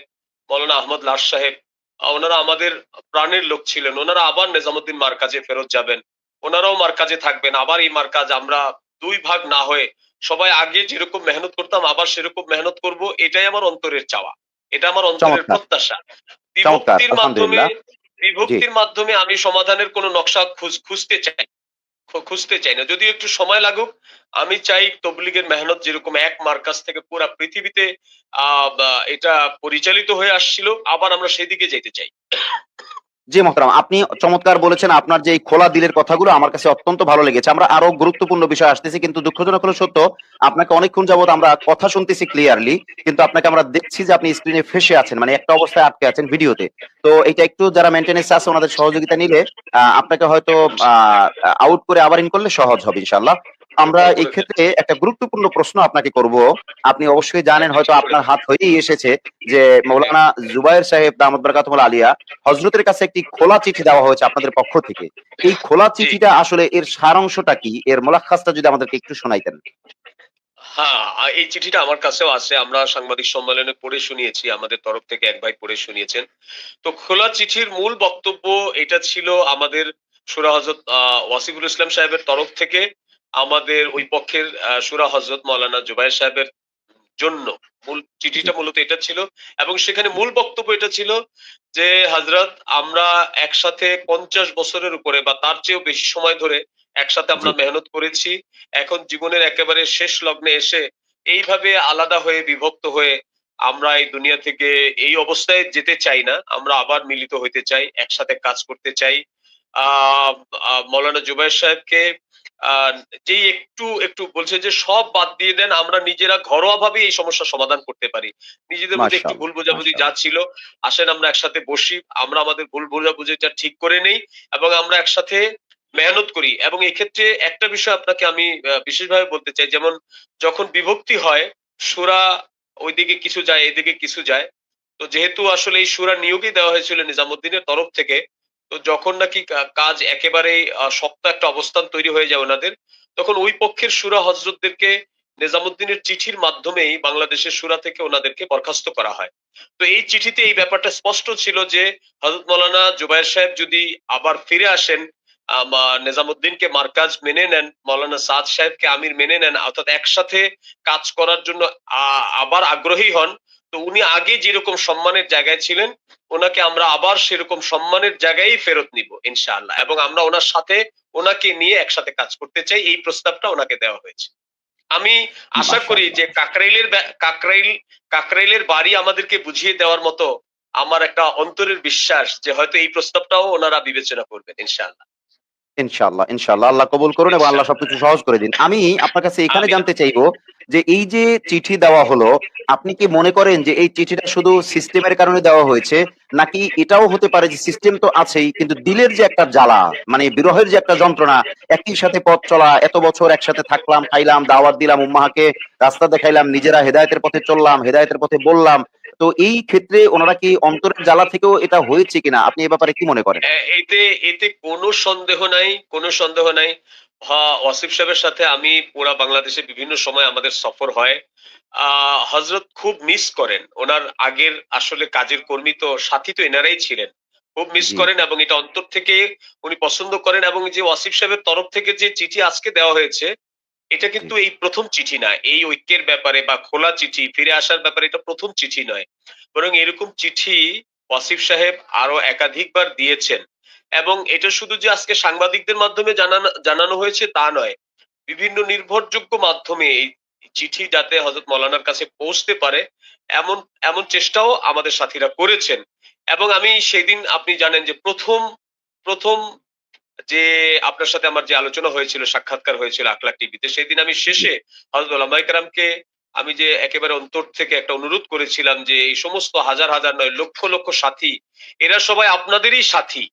মাওলানা আহমদ লাশ সাহেব, ওনারা আমাদের প্রাণের লোক ছিলেন। ওনারা আবার নিজামুদ্দিন মারকাজে ফেরত যাবেন। ওনারাও মারকাজে থাকবেন। আবার এই মারকাজ আমরা ২ ভাগ না হয়ে সবাই আগে যেরকম মেহনত করতাম আবার সেরকম মেহনত করব। এটাই আমার অন্তরের চাওয়া। এটা আমার অন্তরের চমৎকার, প্রত্যাশা। চমৎকার। বিভক্তির মাধ্যমে আলহামদুলিল্লাহ। জি। বিভক্তির মাধ্যমে আমি সমাধানের কোন নকশা খুঁজতে চাই না। যদিও একটু সময় লাগুক। আমি চাই তবলিগের মেহনত যেরকম এক মার্কাজ থেকে পুরা পৃথিবীতে এটা পরিচালিত হয়ে আসছিল, আবার আমরা সেদিকে যেতে চাই। জি মোহতারাম, আপনি চমৎকার বলেছেন। আপনার যে এই খোলা দিলের কথাগুলো আমার কাছে অত্যন্ত ভালো লেগেছে। আমরা আরো গুরুত্বপূর্ণ বিষয় আসতেছি, কিন্তু দুঃখজনক হলো সত্য, আপনাকে অনেকক্ষণ যাবত আমরা কথা শুনতেছি ক্লিয়ারলি, কিন্তু আপনাকে আমরা দেখছি যে আপনি স্ক্রিনে ফেঁসে আছেন, মানে একটা অবস্থায় আটকে আছেন ভিডিওতে। তো এটা একটু যারা মেইনটেন্যান্স আছে ওনাদের সহযোগিতা নিলে আপনাকে হয়তো আউট করে আবার ইন করলে সহজ হবে ইনশাআল্লাহ। আমরা দোয়া এই করে দেন। ক্ষেত্রে একটা গুরুত্বপূর্ণ প্রশ্ন আপনাকে করব। আপনি অবশ্যই জানেন, একটু হয়তো ঠিক করে আপনার দেন। হাত হয়েই এসেছে যে হ্যাঁ, মৌলানা জুবায়ের সাহেব দামাত বরকাতুহুল আলিয়া হযরতের কাছে একটি খোলা চিঠি দেওয়া হয়েছে আপনাদের পক্ষ থেকে। এই খোলা জি। চিঠিটা আসলে এর সারাংশটা কি? এর মোলাখ্খাসটা যদি আমাদেরকে একটু শোনাইতেন। হ্যাঁ, এই চিঠিটা আমার কাছেও আছে। আমরা সাংবাদিক সম্মেলনে পড়ে শুনিয়েছি। আমাদের তরফ থেকে এক ভাই পড়ে শুনিয়েছেন। তো খোলা চিঠির মূল বক্তব্য এটা ছিল আমাদের সুরা হযরত ওয়াসিফুল ইসলাম সাহেবের তরফ থেকে আমাদের ওই পক্ষের সুরা হযরত মাওলানা জুবায়ের সাহেবের জন্য। মূল জি, চিঠিটা মূলত এটা ছিল এবং সেখানে মূল বক্তব্য এটা ছিল যে, "হযরত, আমরা একসাথে ৫০ বছরের উপরে বা তার চেয়েও বেশি সময় ধরে একসাথে জি, আমরা মেহনত করেছি। এখন জীবনের একেবারে শেষ লগ্নে এসে এইভাবে আলাদা হয়ে বিভক্ত হয়ে আমরা এই দুনিয়া থেকে এই অবস্থায় যেতে চাই না। আমরা আবার মিলিত হইতে চাই, একসাথে কাজ করতে চাই।" আ আ মাওলানা জুবায়ের সাহেবকে আ যেই একটু বলছে যে সব বাদ দিয়ে দেন, আমরা নিজেরা ঘরোয়াভাবে এই সমস্যার সমাধান করতে পারি। নিজেদের মধ্যে একটু ভুল মাশাআল্লাহ, বোঝাবুঝি যা মাশাআল্লাহ। ছিল, আসেন আমরা একসাথে বসি, আমরা আমাদের ভুল বোঝাবুঝিটা ঠিক করে নেই এবং আমরা একসাথে মেহনত করি। এবং এক্ষেত্রে একটা বিষয় আপনাকে আমি বিশেষভাবে বলতে চাই, যেমন যখন বিভক্তি হয়, সূরা ওইদিকে কিছু যায়, এদিকে কিছু যায়। তো যেহেতু আসলে এই সূরা নিয়োগই দেওয়া হয়েছিল নিজামুদ্দিনের তরফ থেকে, তো যখন নাকি কাজ একেবারেই শক্ত একটা অবস্থান তৈরি হয়ে যায় ওনাদের, তখন ওই পক্ষের শুরা হযরতদেরকে নিজামুদ্দিনের চিঠির মাধ্যমেই বাংলাদেশের শুরা থেকে ওনাদেরকে বরখাস্ত করা হয়। তো এই চিঠিতে এই ব্যাপারটা স্পষ্ট ছিল যে হযরত মাওলানা জুবায়ের সাহেব যদি আবার ফিরে আসেন, নিজামুদ্দিনকে মারকাজ মেনে নেন, মাওলানা সাদ সাহেবকে আমির মেনে নেন, অর্থাৎ একসাথে কাজ করার জন্য আবার আগ্রহী হন, তো উনি আগে যেরকম সম্মানের জায়গায় ছিলেন, উনাকে আমরা আবার সেরকম সম্মানের জায়গায়ই ফেরত নিব ইনশাআল্লাহ। এবং আমরা উনার সাথে উনাকে নিয়ে একসাথে কাজ করতে চাই। এই প্রস্তাবটা উনাকে দেওয়া হয়েছে। আমি আশা করি মাশাআল্লাহ। যে কাকরাইলের বাড়ি আমাদেরকে বুঝিয়ে দেওয়ার মতো আমার একটা অন্তরের বিশ্বাস যে হয়তো এই প্রস্তাবটাও ওনারা বিবেচনা করবেন ইনশাআল্লাহ। ইনশাআল্লাহ, ইনশাআল্লাহ। আল্লাহ কবুল করুন এবং আল্লাহ ইনশাআল্লাহ। সবকিছু সহজ করে দিন। আমি আপনার কাছে এখানে আমিন। জানতে চাইবো যে এই যে চিঠি দেওয়া হলো, আপনি কি মনে করেন যে এই চিঠিটা শুধু সিস্টেমের কারণে দেওয়া হয়েছে? নাকি এটাও হতে পারে যে সিস্টেম তো আছেই, কিন্তু দিলের যে একটা জ্বালা, মানে বিরহের যে একটা যন্ত্রণা, একই সাথে পথ চলা, এত বছর একসাথে থাকলাম, খাইলাম, দাওয়াত দিলাম, উম্মাহকে রাস্তা দেখাইলাম, নিজেরা হেদায়েতের পথে চললাম, হেদায়েতের পথে বললাম। তো এই ক্ষেত্রে ওনারা কি অন্তরের জ্বালা থেকেও এটা হয়েছে কিনা? আপনি এ ব্যাপারে কি মনে করেন? এতে এতে কোনো সন্দেহ নাই, কোনো সন্দেহ নাই। ওয়াসিফ সাহেবের সাথে আমি পুরা বাংলাদেশে বিভিন্ন সময় আমাদের সফর হয়। হযরত খুব মিস করেন। উনার আগের আসলে কাজের কর্মী তো সাথী তো এনারাই ছিলেন। খুব মিস জি, করেন এবং এটা অন্তর থেকে উনি পছন্দ করেন এবং যে ওয়াসিফ সাহেবের তরফ থেকে যে চিঠি আজকে দেওয়া হয়েছে, এটা জি, কিন্তু এই ১ম চিঠি না। এই ঐক্যের ব্যাপারে বা খোলা চিঠি, ফিরে আসার ব্যাপারে এটা ১ম চিঠি নয়। বরং এরকম চিঠি ওয়াসিফ সাহেব আরো একাধিকবার দিয়েছেন। এবং এটা শুধু যে আজকে সাংবাদিকদের মাধ্যমে জানানো হয়েছে তা নয়, বিভিন্ন নির্ভরযোগ্য মাধ্যমে এই চিঠি যাতে হযরত মাওলানার কাছে পৌঁছতে পারে এমন এমন চেষ্টাও আমাদের সাথীরা করেছেন। এবং আমি সেদিন আপনি জানেন যে প্রথম যে আপনার সাথে আমার যে আলোচনা হয়েছিল, সাক্ষাৎকার হয়েছিল আকলাক টিভিতে, সেদিন আমি জি, শেষে হযরত ওলামায়ে কেরামকে আমি যে একেবারে অন্তর থেকে একটা অনুরোধ করেছিলাম যে এই সমস্ত হাজার হাজার নয় লক্ষ লক্ষ সাথী, এরা সবাই আপনাদেরই সাথী,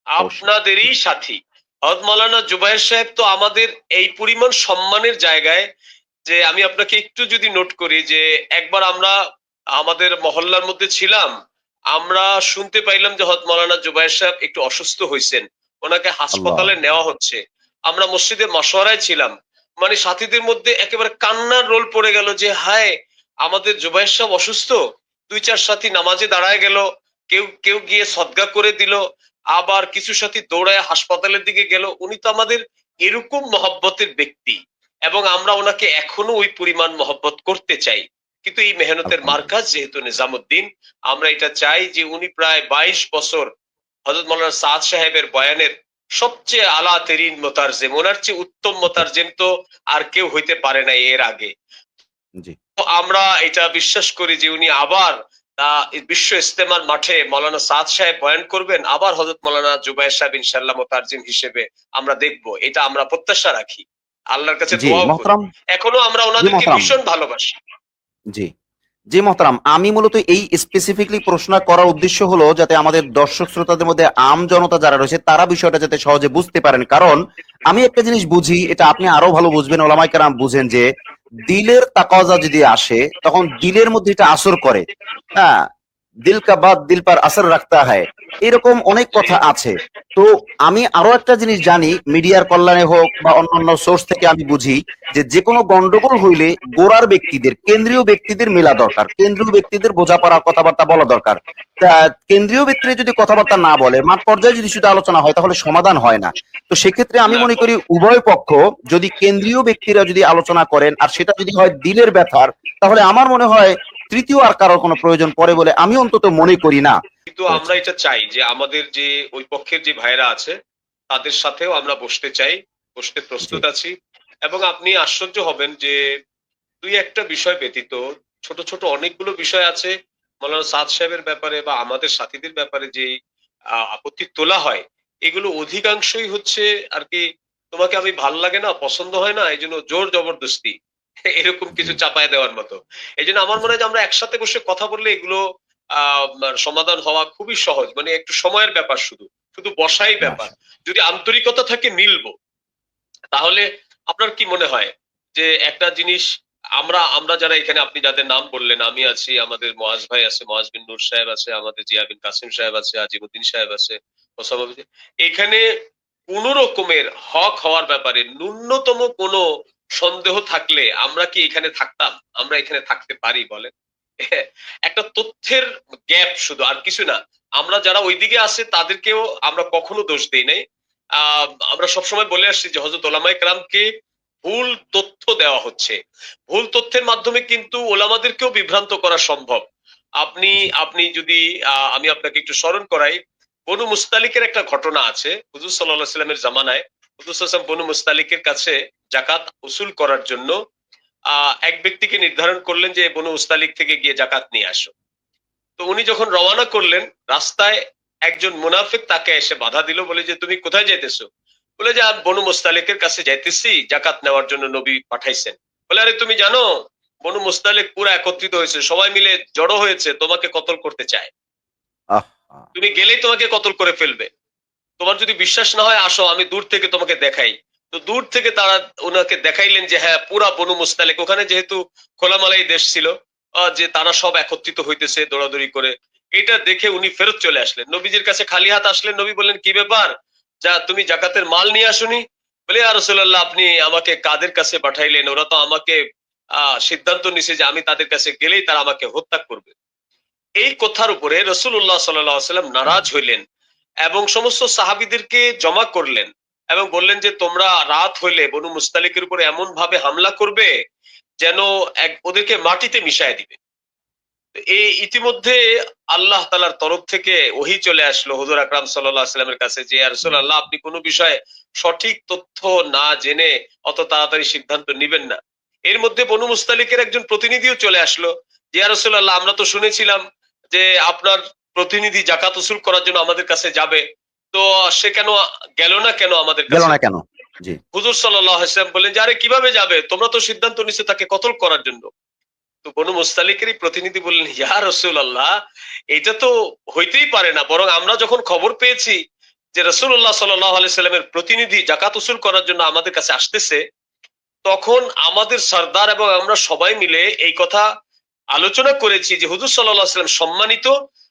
অবশ্যই। আপনাদেরই সাথী। হযরত মাওলানা জুবায়ের সাহেব তো আমাদের এই পরিমাণ সম্মানের জায়গায় যে আমি আপনাকে একটু যদি নোট করি যে একবার আমরা আমাদের মহল্লার মধ্যে ছিলাম, আমরা শুনতে পাইলাম যে হযরত মাওলানা জুবায়ের সাহেব একটু অসুস্থ হইছেন, ওনাকে আল্লাহ! হাসপাতালে নেওয়া হচ্ছে। আমরা মসজিদে মাশওয়ারায় ছিলাম, মানে সাথীদের মধ্যে একেবারে কান্নার রোল পড়ে গেল যে হায় আমাদের জুবায়ের সাহেব অসুস্থ। দুই চার সাথী নামাজে দাঁড়ায় গেল, কেউ কেউ গিয়ে সদকা করে দিল, আবার কিছু সাথী দৌড়ায় হাসপাতালের দিকে গেল। উনি তো আমাদের এরকম মহব্বতের ব্যক্তি এবং আমরা ওনাকে এখনো ওই পরিমাণ মহব্বত করতে চাই। কিন্তু এই মেহনতের আলহামদুলিল্লাহ। মার্কাজ যেহেতু নিজামুদ্দিন, আমরা এটা চাই যে উনি প্রায় ২২ বছর হযরত মাওলানা সাদ সাহেবের বয়ানের সবচেয়ে আলা তেরিন মোতারজেম, ওনার চেয়ে উত্তম জি, মোতারজেম তো আর কেউ হইতে পারে নাই এর আগে। জি। তো আমরা এটা বিশ্বাস করি যে উনি আবার এই বিশ্ব ইজতেমার মাঠে মাওলানা সাদ সাহেব বয়ান করবেন, আবার হযরত মাওলানা জুবায়ের সাহেব ইনশাআল্লাহ মোতারজিম হিসেবে আমরা দেখব। এটা আমরা প্রত্যাশা রাখি। আল্লাহর কাছে জি, দোয়াও করি। মোহতারাম। এখনো আমরা জি, ওনাদেরকে মোহতারাম। ভীষণ ভালোবাসি। জি। জি, মোহতারাম। আমি মূলত এই স্পেসিফিকলি প্রশ্ন করার উদ্দেশ্য হলো যাতে আমাদের দর্শক শ্রোতাদের মধ্যে আম জনতা যারা রয়েছে তারা বিষয়টা যাতে সহজে বুঝতে পারেন। কারণ আমি একটা জিনিস বুঝি, এটা আপনি আরো ভালো বুঝবেন, ওলামায়ে কেরাম বুঝেন যে দিলের তাকাজা যদি আসে তখন দিলের মধ্যে এটা আসর করে। হ্যাঁ, দিল কা বাত দিল পার আসর রাখতা হ্যায়। এরকম অনেক জি, কথা আছে। তো আমি আরো একটা জিনিস জানি, মিডিয়ার কল্যাণে হোক বা অন্যান্য সোর্স থেকে আমি বুঝি যে যেকোনো গন্ডগোল হইলে গোড়ার ব্যক্তিদের, কেন্দ্রীয় ব্যক্তিদের মেলা দরকার, কেন্দ্রীয় ব্যক্তিদের বোঝাপড়া কথাবার্তা বলা দরকার। তা কেন্দ্রীয় ব্যক্তিরা যদি কথাবার্তা না বলে, মাঠ পর্যায়ে যদি শুধু আলোচনা হয় তাহলে সমাধান হয় না। তো সেক্ষেত্রে আমি না মনে করি কখনো। উভয় পক্ষ যদি কেন্দ্রীয় ব্যক্তিরা যদি আলোচনা করেন আর সেটা যদি হয় দিলের ব্যথার, তাহলে আমার মনে হয় তৃতীয় আর কারোর কোনো প্রয়োজন পড়ে বলে আমি অন্তত মনে করি না। কিন্তু আমরা এটা চাই যে আমাদের যে ওই পক্ষের যে ভাইরা আছে তাদের সাথেও আমরা বসতে চাই, বসতে জি, প্রস্তুত আছি। এবং আপনি আশ্চর্য হবেন যে ২-১টা বিষয় ব্যতীত ছোট, ছোট অনেকগুলো বিষয় আছে মাওলানা সাদ সাহেবের ব্যাপারে বা আমাদের সাথীদের ব্যাপারে যেই আপত্তি তোলা হয়, এগুলো অধিকাংশই হচ্ছে আরকি তোমাকে আমি ভাল লাগে না, পছন্দ হয় না, এজন্য জোর জবরদস্তি এরকম জি, কিছু চাপায় দেওয়ার মতো। এজন্য আমার জি, মনে হয় যে আমরা একসাথে বসে কথা বললে এগুলো সমাধান হওয়া খুবই সহজ। মানে একটু সময়ের ব্যাপার শুধু। শুধু বসাই ব্যাপার। মাশা যদি আন্তরিকতা থাকে মিলবো। তাহলে আপনার কি মনে হয় যে একটা জিনিস আমরা আমরা যারা এখানে আপনি যাদের নাম বললেন, আমি আছি, আমাদের মোয়াজ ভাই আছে, মোয়াজ বিন নূর সাহেব আছে, আমাদের জিয়া বিন কাসিম সাহেব আছে, আজিমুদ্দিন সাহেব আছে, ওসামা বিন, এখানে কোন রকমের হক হওয়ার ব্যাপারে ন্যূনতম কোনো সন্দেহ থাকলে আমরা কি এখানে থাকতাম? আমরা এখানে থাকতে পারি বলেন? একটা তথ্যের গ্যাপ শুধু, আর কিছু না। আমরা যারা ওইদিকে আছে তাদেরকেও আমরা কখনো দোষ দেই নাই। আমরা সবসময় বলে আসছি যে হযরত ওলামায়ে কেরামকে ভুল তথ্য দেওয়া হচ্ছে। ভুল তথ্যের মাধ্যমে কিন্তু ওলামাদেরকেও বিভ্রান্ত করা সম্ভব। আপনি জি, আপনি যদি আমি আপনাকে একটু স্মরণ করাই, বনু মুস্তালিকের একটা ঘটনা আছে। হুজুর সাল্লাল্লাহু আলাইহি ওয়াসাল্লামের জামানায় হুজুর সাল্লাল্লাহু আলাইহি ওয়াসাল্লাম বনু মুস্তালিকের কাছে যাকাত উসুল করার জন্য এক ব্যক্তিকে নির্ধারণ করলেন যে বনু মুস্তালিক থেকে গিয়ে যাকাত নিয়ে আসো। তো উনি যখন রওয়ানা করলেন, রাস্তায় একজন মুনাফিক তাকে এসে বাধা দিল, বলে যে তুমি কোথায় যাইতেছো? বলে যে আমি বনু মুস্তালিকের কাছে যাইতেছি, জাকাত নেওয়ার জন্য নবী পাঠাইছেন। বলে আরে তুমি জানো বনু মুস্তালিক পুরো একত্রিত হয়েছে, সবাই মিলে জড়ো হয়েছে, তোমাকে কতল করতে চায়। আহ! তুমি গেলেই তোমাকে কতল করে ফেলবে। তোমার যদি বিশ্বাস না হয় আসো, আমি দূর থেকে তোমাকে দেখাই। তো দূর থেকে তারা ওনাকে দেখাইলেন যে হ্যাঁ পুরা বনু মুস্তালিক, ওখানে যেহেতু খোলামালাই দেশ ছিল, যে তারা সব একত্রিত হইতেছে দৌড়াদৌড়ি করে। এটা দেখে উনি ফেরত চলে আসলেন, নবীজির কাছে খালি হাত আসলেন। নবী বললেন কি ব্যাপার, যা তুমি জাকাতের মাল নিয়ে আসুনি? বলে ইয়া রাসূলুল্লাহ আপনি আমাকে কাদের কাছে পাঠাইলেন? ওরা তো আমাকে সিদ্ধান্ত নিছে যে আমি তাদের কাছে গেলেই তারা আমাকে হত্যা করবে। এই কথার উপরে রাসূলুল্লাহ সাল্লাল্লাহু আলাইহি ওয়াসাল্লাম নারাজ হইলেন এবং সমস্ত সাহাবীদেরকে জমা করলেন এবং বললেন যে তোমরা রাত হইলে বনু মুস্তালিকের উপরে এমন ভাবে হামলা করবে যেন ওদেরকে মাটিতে মিশায় দিবে। এই ইতিমধ্যে আল্লাহ তাআলার তরফ থেকে ওহী চলে আসলো হুজুর আকরাম সাল্লাল্লাহু আলাইহি ওয়াসাল্লামের কাছে যে ইয়া রাসূলুল্লাহ, আপনি কোনো বিষয়ে সঠিক তথ্য না জেনে অত তাড়াতাড়ি সিদ্ধান্ত নিবেন না। এর মধ্যে বনু মুস্তালিকের একজন প্রতিনিধিও চলে আসলো যে ইয়া রাসূলুল্লাহ, আমরা তো শুনেছিলাম যে আপনার প্রতিনিধি যাকাত উসুল করার জন্য আমাদের কাছে যাবে, তো সে কেন গেল না কেন আমাদের গেল কাছে? না কেন? জি। হুজুর সাল্লাল্লাহু আলাইহি ওয়াসাল্লাম বললেন যে আরে কিভাবে যাবে, তোমরা তো সিদ্ধান্ত নিছো তাকে কতল করার জন্য। তো বনু মুস্তালিকেরই প্রতিনিধি বললেন, ইয়া রাসূলুল্লাহ, এটা তো হইতেই পারে না, বরং আমরা যখন খবর পেয়েছি যে রাসূলুল্লাহ সাল্লাল্লাহু আলাইহি সাল্লামের প্রতিনিধি যাকাত উসুল করার জন্য আমাদের কাছে আসতেছে, তখন আমাদের সর্দার এবং আমরা সবাই মিলে এই কথা আলোচনা করেছি যে হুজুর সাল্লাল্লাহু আলাইহি সাল্লাম সম্মানিত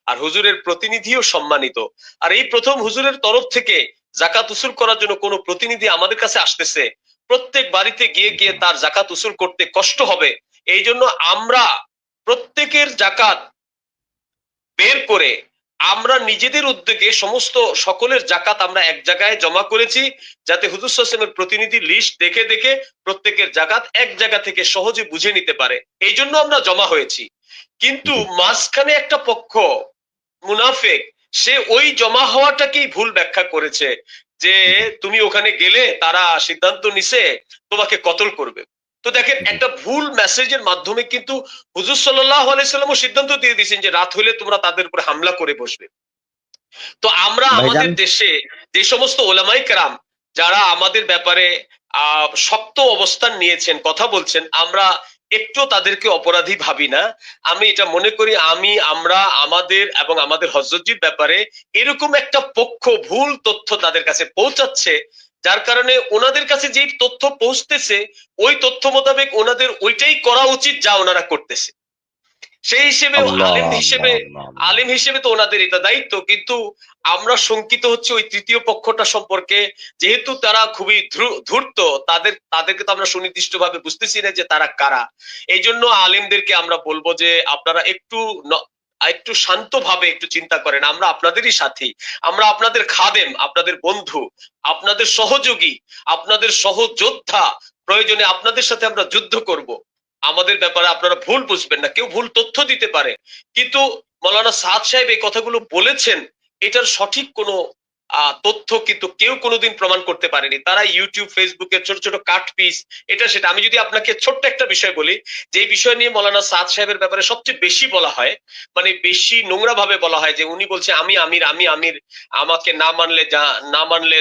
আর হুজুরের প্রতিনিধিও সম্মানিত। আর এই প্রথম হুজুরের তরফ থেকে যাকাত উসুল করার জন্য কোনো প্রতিনিধি আমাদের কাছে আসতেছে, প্রত্যেক বাড়িতে গিয়ে গিয়ে তার যাকাত উসুল করতে কষ্ট হবে। এই জন্য আমরা প্রত্যেকের যাকাত বের করে আমরা নিজেদের উদ্যোগে সমস্ত সকলের যাকাত আমরা এক জায়গায় জমা করেছি, যাতে হুজুর সাল্লাল্লাহু আলাইহি ওয়াসাল্লামের প্রতিনিধি লিস্ট দেখে দেখে প্রত্যেকের যাকাত এক জায়গা থেকে সহজে বুঝে নিতে পারে। এই জন্য আমরা জমা হয়েছি। কিন্তু জি। মাঝখানে একটা পক্ষ মুনাফেক, সে ওই জমা হওয়াটাকেই ভুল ব্যাখ্যা করেছে যে তুমি ওখানে গেলে তারা সিদ্ধান্ত নিছে তোমাকে কতল করবে। তো দেখেন, জি। একটা ভুল মেসেজের মাধ্যমে কিন্তু হুজুর সাল্লাল্লাহু আলাইহি সাল্লামও সিদ্ধান্ত দিয়ে দিয়েছেন যে রাত হইলে তোমরা তাদের উপরে হামলা করে বসবে। তো আমরা ভাইজান, আমাদের দেশে যে সমস্ত ওলামায়ে কেরাম যারা আমাদের ব্যাপারে শক্ত অবস্থান নিয়েছেন, কথা বলছেন, আমরা একটু তাদেরকে অপরাধী ভাবি না। আমি এটা মনে করি আমরা আমাদের এবং আমাদের হযরতজির ব্যাপারে এরকম একটা পক্ষ ভুল তথ্য তাদের কাছে পৌঁছাচ্ছে, যার কারণে ওনাদের কাছে যেই তথ্য পৌঁছতেছে ওই তথ্য মোতাবেক ওনাদের ওইটাই করা উচিত যা ওনারা করতেছে। সেই হিসেবে আল্লাহ আলেম আল্লাহ হিসেবে আল্লাহ আল্লাহ। আলেম হিসেবে তো ওনাদের এটা দায়িত্ব, কিন্তু আমরা শঙ্কিত হচ্ছে ওই তৃতীয় পক্ষটা সম্পর্কে, যেহেতু তারা খুবই ধূর্ত, তাদেরকে তো আমরা সুনির্দিষ্টভাবে বুঝতেছি না যে তারা কারা। এই জন্য আলেমদেরকে আমরা বলবো যে আপনারা একটু শান্তভাবে একটু চিন্তা করেন, আমরা আপনাদেরই সাথী, আমরা আপনাদের খাদেম, আপনাদের বন্ধু, আপনাদের সহযোগী, আপনাদের সহযোদ্ধা। প্রয়োজনে আপনাদের সাথে আমরা যুদ্ধ করব। আমাদের ব্যাপারে আপনারা ভুল বুঝবেন না, কেউ ভুল তথ্য দিতে পারে, কিন্তু মৌলানা সাদ সাহেব এই কথাগুলো বলেছেন, এটার সঠিক কোনো তথ্য কিন্তু কেউ কোনোদিন প্রমাণ করতে পারেনি। তারা ইউটিউব ফেসবুকে ছোট ছোট কাট পিস, এটা সেটা। আমি যদি আপনাকে ছোট্ট একটা বিষয় বলি, যে বিষয় নিয়ে মৌলানা সাদ সাহেবের ব্যাপারে সবচেয়ে বেশি বলা হয়, মানে বেশি নোংরা ভাবে বলা হয়, যে উনি বলছে আমি আমির, আমি আমির, আমাকে না মানলে না মানলে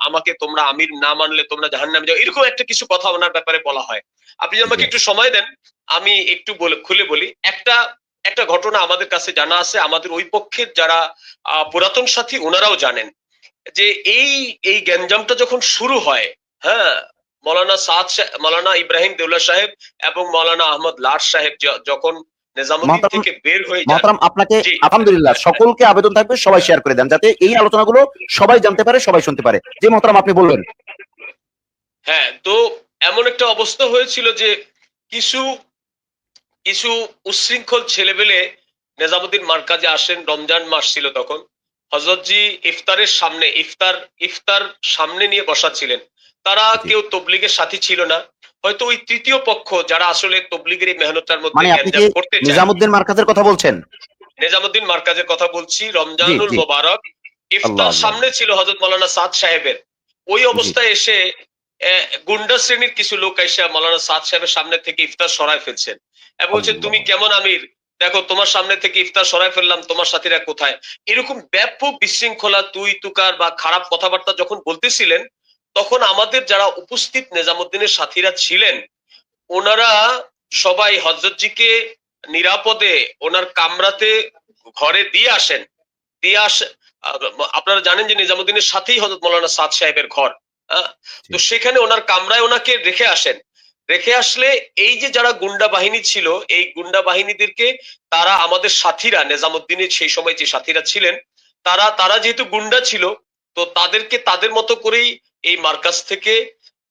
আমাকে তোমরা আমির না মানলে তোমরা জাহান্নামে যাও, এরকম একটা কিছু কথা ওনার ব্যাপারে বলা হয়। আপনি যদি আমাকে একটু সময় দেন, আমি একটু খুলে বলি। একটা একটা ঘটনা আমাদের কাছে জানা আছে, আমাদের ওই পক্ষের যারা পুরাতন সাথী ওনারাও জানেন, যে এই এই গ্যাঞ্জামটা যখন শুরু হয়, হ্যাঁ, মৌলানা ইব্রাহিম দেউলা সাহেব এবং মৌলানা আহমদ লাট সাহেব যখন নিজামুদ্দিন মহতারাম, থেকে বের হয়ে যান। মহতারাম আপনাকে জি, আলহামদুলিল্লাহ, সকলকে আবেদন থাকবে সবাই শেয়ার করে দেন যাতে এই আলোচনাগুলো সবাই জানতে পারে, সবাই শুনতে পারে। যে মহতারাম আপনি বলবেন। হ্যাঁ, তো এমন একটা অবস্থা হয়েছিল যে কিছু কিছু উচ্ছৃঙ্খল ছেলেবেলে নেজামুদ্দিন মার্কাজে আসেন, রমজান মাস ছিল তখন। হযরতজি ইফতারের সামনে ইফতার সামনে নিয়ে বসা ছিলেন। তারা জি। কেউ তবলিগের সাথী ছিল না, হয়তো ওই তৃতীয় পক্ষ যারা আসলে তবলিগের এই মেহনতের মধ্যে মানে আপনি কি গ্যাঞ্জাম করতে চায়। নিজামুদ্দিন মার্কাজের কথা বলছেন? নেজামুদ্দিন মার্কাজের কথা বলছি, জি রমজানুল জি। মোবারক। আল্লাহ ইফতার আল্লাহ। সামনে ছিল হযরত মাওলানা সাদ সাহেবের। ওই জি। অবস্থায় এসে গুন্ডা শ্রেণীর কিছু লোক এসে মাওলানা সাদ সাহেবের সামনে থেকে ইফতার সরায় ফেলছেন এবং বলছে, আল্লাহ। তুমি কেমন আমির, দেখো তোমার সামনে থেকে ইফতার সরায় ফেললাম, তোমার সাথীরা কোথায়? এরকম ব্যাপক বিশৃঙ্খলা, তুই তুকার বা খারাপ কথাবার্তা যখন বলতেছিলেন, তখন আমাদের যারা উপস্থিত নেজামুদ্দিনের সাথীরা ছিলেন, ওনারা সবাই হযরতজিকে নিরাপদে ওনার কামরাতে ঘরে দিয়ে আসেন। দিয়ে আসে, আপনারা জানেন যে নিজামুদ্দিনের সাথেই হযরত মাওলানা সাদ সাহেবের ঘর। হ্যাঁ? জি। তো সেখানে ওনার কামরায় ওনাকে রেখে আসেন। রেখে আসলে এই যে যারা গুন্ডা বাহিনী ছিল, এই গুন্ডা বাহিনীদেরকে তারা আমাদের সাথীরা, নিজামুদ্দিনের সেই সময় যে সাথীরা ছিলেন, তারা তারা যেহেতু গুন্ডা ছিল, তো তাদেরকে তাদের মতো করেই এই মার্কাজ থেকে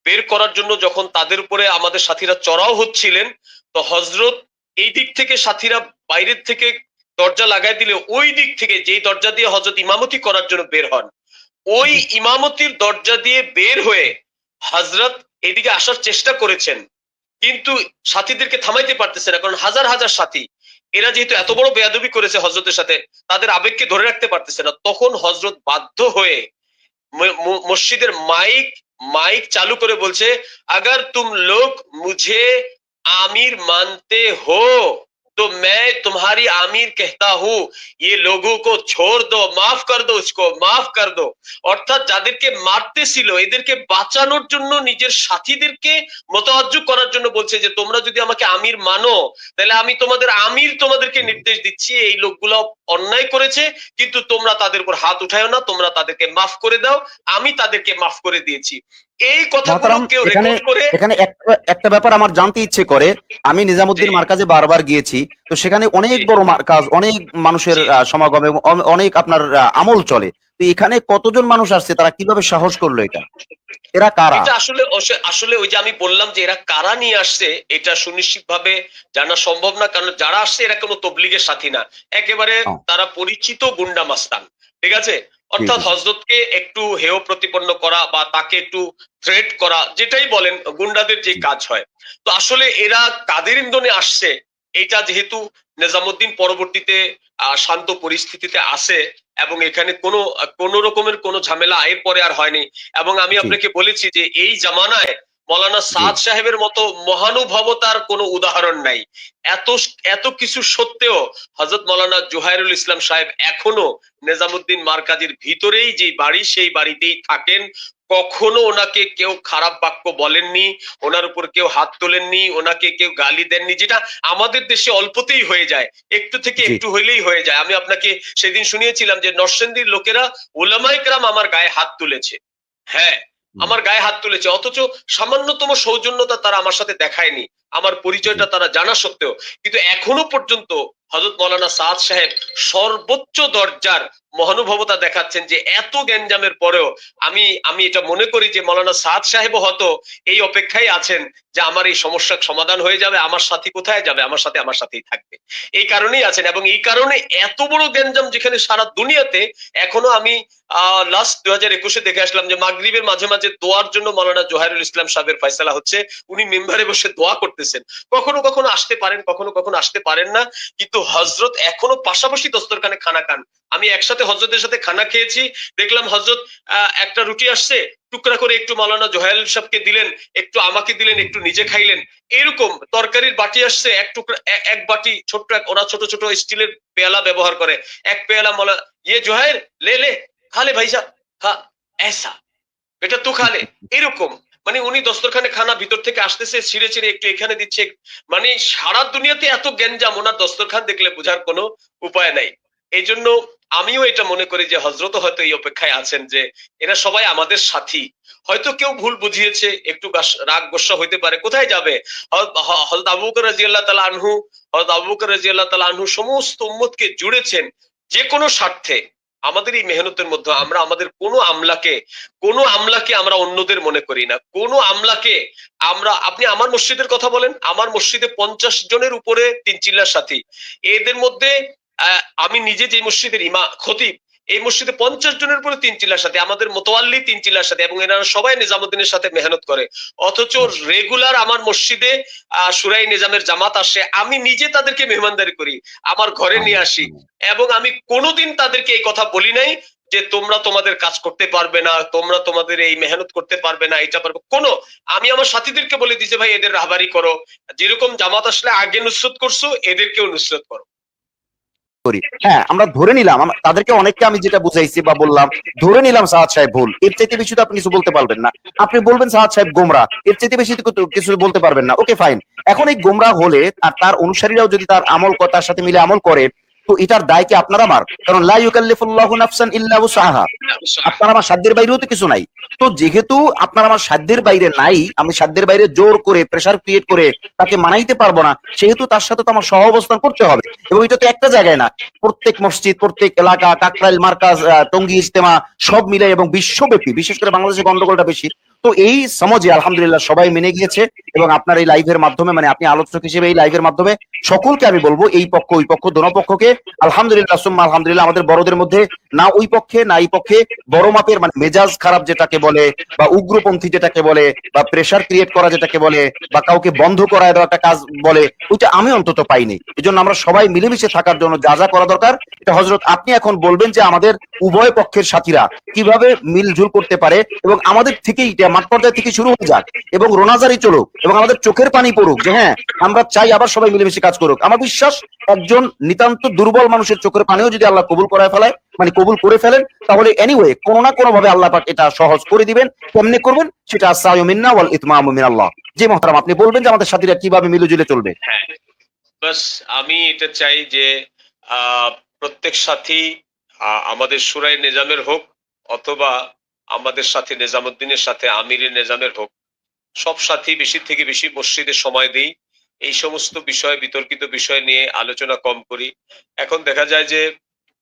বের করার জন্য যখন তাদের উপরে আমাদের সাথীরা চড়াও হচ্ছিলেন, তো হযরত এই দিক থেকে সাথীরা বাইরের থেকে দরজা লাগাই দিলে ওই দিক থেকে, যেই দরজা দিয়ে হযরত ইমামতি করার জন্য বের হন, ওই জি। ইমামতির দরজা দিয়ে বের হয়ে হযরত এদিকে আসার চেষ্টা করেছেন। কিন্তু সাথীদেরকে থামাইতে পারতেছে না, কারণ হাজার হাজার সাথী এরা যেহেতু এত বড় বেয়াদবি করেছে হজরতের সাথে, তাদের আবেগকে ধরে রাখতে পারতেছে না। তখন হজরত বাধ্য হয়ে মসজিদের মাইক মাইক চালু করে বলছে, अगर तुम लोग मुझे आमिर मानते हो तो मैं तुम्हारी आमिर कहता हूं, ये लोगों को छोड़ दो, माफ कर दो, उसको माफ कर दो। অর্থাৎ যাদেরকে মারতেছিল এদেরকে বাঁচানোর জন্য নিজের সাথীদেরকে মোতাওয়াজ্জু করার জন্য বলছে যে তোমরা যদি আমাকে আমির মানো তাহলে আমি তোমাদের আমির তোমাদেরকে নির্দেশ দিচ্ছি, এই লোকগুলো অন্যায় করেছে কিন্তু তোমরা তাদের উপর হাত উঠায়ো না, তোমরা তাদেরকে মাফ করে দাও, আমি তাদেরকে মাফ করে দিয়েছি। এই কথাগুলো মহতারাম, কেউ এখানে রেকর্ড করে এখানে একটা ব্যাপার আমার জানতে ইচ্ছে করে। আমি নিজামুদ্দিন জি। মার্কাজে বারবার গিয়েছি, তো সেখানে অনেক জি। বড় মার্কাজ, অনেক মানুষের জি। সমাগম এবং অনেক আপনার আমল চলে। তো এখানে কতজন মানুষ আসছে, তারা কিভাবে সাহস করলো এটা? এরা কারা? এটা আসলে আসলে ওই যে আমি বললাম যে এরা কারা নিয়ে আসছে এটা সুনিশ্চিত ভাবে জানা সম্ভব না, কারণ যারা আসছে এরা কোনো তবলিগের সাথী না, একেবারে ও, তারা পরিচিত গুন্ডা মাস্তান। ঠিক আছে, জি অর্থাৎ জি হযরতকে একটু হেয় প্রতিপন্ন করা বা তাকে একটু থ্রেট করা, যেটাই বলেন গুন্ডাদের যে জি কাজ হয়। তো আসলে এরা কাদের ইন্ধনে আসছে, এটা যেহেতু নিজামুদ্দিন পরবর্তীতে শান্ত পরিস্থিতিতে আসে এবং এখানে কোনো রকমের কোনো ঝামেলা এর পরে আর হয়নি। এবং আমি জি আপনাকে বলেছি যে এই জামানায় মৌলানা জি সাদ সাহেবের মতো মহানুভবতার কোনো উদাহরণ নাই। এত এত কিছু সত্ত্বেও হযরত মৌলানা জুহাইরুল ইসলাম সাহেব এখনো নিজামুদ্দিন মারকাজির ভিতরেই যে বাড়ি সেই বাড়িতেই থাকেন। কখনো ওনাকে কেউ খারাপ বাক্য বলেননি, ওনার উপর কেউ হাত তোলেননি, ওনাকে কেউ গালি দেননি, যেটা আমাদের দেশে অল্পতেই হয়ে যায়, একটু থেকে জি একটু হইলেই হয়ে যায়। আমি আপনাকে সেদিন শুনিয়েছিলাম যে নরসিংদীর লোকেরা ওলামায়ে কেরাম আমার গায়ে হাত তুলেছে। হ্যাঁ, হুম, আমার গায়ে হাত তুলেছে, অথচ সামান্যতম সৌজন্যতা তারা আমার সাথে দেখায়নি, আমার জি পরিচয়টা তারা জানা সত্ত্বেও। কিন্তু এখনো পর্যন্ত হযরত মৌলানা সাদ সাহেব সর্বোচ্চ দরজার মহানুভবতা দেখাচ্ছেন, যে এত গ্যাঞ্জামের পরেও আমি আমি এটা মনে করি যে মৌলানা সাদ সাহেবও হয়তো এই অপেক্ষায় আছেন যে আমার এই সমস্যার সমাধান হয়ে যাবে, আমার সাথী কোথায় যাবে, আমার সাথেই থাকবে। এই কারণেই আছেন, এবং এই কারণে এত বড় গ্যাঞ্জাম যেখানে সারা দুনিয়াতে এখনো আমি লাস্ট 2021-এ দেখে আসলাম যে মাগরিবের মাঝে মাঝে দোয়ার জন্য মৌলানা জোহাইরুল ইসলাম সাহেবের ফয়সালা হচ্ছে, উনি মেম্বারে বসে দোয়া করতেছেন। কখনো কখনো আসতে পারেন, কখনো কখনো আসতে পারেন না, কিন্তু হযরত এখনো পাশাপাশি দস্তরখানে খানা খান। আমি একসাথে হযরতের সাথে খানা খেয়েছি, দেখলাম হযরত একটা রুটি আসছে, টুকরা করে একটু মৌলানা জোহাইরুল সাহেবকে দিলেন, একটু আমাকে দিলেন, একটু নিজে খাইলেন। এরকম তরকারির বাটি আসছে, এক টুকরা এক বাটি ছোট্ট ওরা ছোট ছোট স্টিলের পেয়ালা ব্যবহার করে, এক পেয়ালা মৌলা ইয়ে জোহাইর লে লে খা লে ভাইসা খা, এসা এটা তো খা লে, এরকম। মানে উনি দস্তরখানে খানা ভিতর থেকে আসতেছে, ছিঁড়ে ছিঁড়ে একটু এখানে দিচ্ছে। মানে সারা দুনিয়াতে এত গ্যাঞ্জাম, ওনার দস্তরখান দেখলে বোঝার কোনো উপায় নাই। এই জন্য আমিও এটা মনে করি যে হযরত হয়তো এই অপেক্ষায় আছেন যে এরা সবাই আমাদের সাথী। হয়তো কেউ ভুল বুঝিয়েছে, একটু রাগ গোস্সা হইতে পারে, কোথায় যাবে? হযরত আবু বকর রাদিয়াল্লাহু তাআলা আনহু, হযরত আবু বকর রাদিয়াল্লাহু তাআলা আনহু সমস্ত উম্মতকে জুড়েছেন যে কোনো স্বার্থে। আমাদের এই মেহনতের মধ্যে আমরা আমাদের কোনো আমলাকে আমরা অন্যদের মনে করি না, কোনো আমলাকে আমরা, আপনি আমার মসজিদের কথা বলেন, আমার মসজিদে 50 জনের উপরে তিন চিল্লার সাথী। এদের মধ্যে আমি নিজে যে মসজিদের খতিব, এই মসজিদে 50 জনের উপরে তিন চিল্লার সাথে, আমাদের মোতাওয়াল্লি তিন চিল্লার সাথে, এবং এনারা সবাই নিজামুদ্দিনের সাথে মেহনত করে। অথচ রেগুলার আমার মসজিদে সুরাই নিজামের জামাত আসে, আমি নিজে তাদেরকে মেহমানদারি করি, আমার ঘরে নিয়ে আসি, এবং আমি কোনোদিন তাদেরকে এই কথা বলি নাই যে তোমরা তোমাদের কাজ করতে পারবে না, তোমরা তোমাদের এই মেহনত করতে পারবে না, এটা পারবে কোনো। আমি আমার সাথীদেরকে বলে দিছি, ভাই এদের রাহবারি করো, যেরকম জামাত আসলে আগে নুসরত করছো এদেরকেও নুসরত করো। করি। হ্যাঁ, আমরা ধরে নিলাম, তাদেরকে অনেককে আমি যেটা বুঝাইছি বা বললাম, ধরে নিলাম সাহাদ সাহেব ভুল। এর চাইতে বেশি তো আপনি কিছু বলতে পারবেন না। আপনি বলবেন সাহাদ সাহেব গোমরা, এর চাইতে বেশি তো কিছু বলতে পারবেন না। Okay fine. এখন এই গোমরা হলে আর তার অনুসারীরাও যদি তার আমল তার সাথে মিলে আমল করে, তো এটার দায় কি আপনার আমার? কারণ লা ইউকাল্লিফুল্লাহু নাফসান ইল্লা উসআহা, আপনার আমার সাধ্যের বাইরেও তো কিছু নাই। তো যেহেতু আপনার আমার সাধ্যের বাইরে নাই, আমি সাধ্যের বাইরে জোর করে প্রেসার ক্রিয়েট করে তাকে মানাইতে পারবো না, সেহেতু তার সাথে তো আমার সহ অবস্থান করতে হবে। এবং এটা তো একটা জায়গায় না, প্রত্যেক মসজিদ, প্রত্যেক এলাকা, কাকরাইল মার্কাজ, টঙ্গী ইজতেমা সব মিলে এবং বিশ্বব্যাপী, বিশেষ করে বাংলাদেশে গন্ডগোলটা বেশি। তো এই সমাজে আলহামদুলিল্লাহ সবাই মেনে গিয়েছে, এবং আপনার এই লাইভের মাধ্যমে, মানে আপনি আলোচক হিসেবে এই লাইভের মাধ্যমে সকলকে আমি বলবো, এই পক্ষ ওই পক্ষ দোনো পক্ষকে আলহামদুলিল্লাহ সুম্মা আলহামদুলিল্লাহ, আমাদের বড়দের মধ্যে না ওই পক্ষে না এই পক্ষে বড় মাপের মানে মেজাজ খারাপ যেটাকে বলে, বা উগ্রপন্থী যেটাকে বলে, বা প্রেসার ক্রিয়েট করা যেটাকে বলে, বা কাউকে বন্ধ করায় দেওয়া একটা কাজ বলে, ওইটা আমি অন্তত পাইনি। এই জন্য আমরা সবাই মিলেমিশে থাকার জন্য যা যা করা দরকার, এটা হযরত আপনি এখন বলবেন যে আমাদের উভয় পক্ষের সাথীরা কিভাবে মিলঝুল করতে পারে, এবং আমাদের থেকেই এটা মাঠ পর্যায় থেকে শুরু হয়ে যাক, এবং রোনাজারি চলুক, এবং আমাদের চোখের পানি পড়ুক যে হ্যাঁ আমরা চাই আবার সবাই মিলেমিশে কাজ করুক। আমার বিশ্বাস একজন নিতান্ত দুর্বল মানুষের চোখের পানিও যদি আল্লাহ কবুল করায় ফেলায়, মানে কবুল করে ফেলেন, তাহলে এনিওয়ে কোনো না কোনো ভাবে আল্লাহ পাক এটা সহজ করে দিবেন। কেমনে করবেন সেটা আস-সা'য়ু মিন্না ওয়াল ইতমামু মিনাল্লাহ। জি মুহতারাম, আপনি বলবেন যে আমাদের সাথীরা কিভাবে মিলেঝুলে চলবে। হ্যাঁ, বাস আমি এটা চাই যে আহ প্রত্যেক সাথী আমাদের সুরাই নিজামের হোক, অথবা আমাদের সাথে নিজামুদ্দিনের সাথে আমিরের নিজামের হোক, সব সাথী বেশি থেকে বেশি মসজিদে সময় দেই, এই সমস্ত বিষয় বিতর্কিত বিষয় নিয়ে আলোচনা কম করি। এখন দেখা যায় যে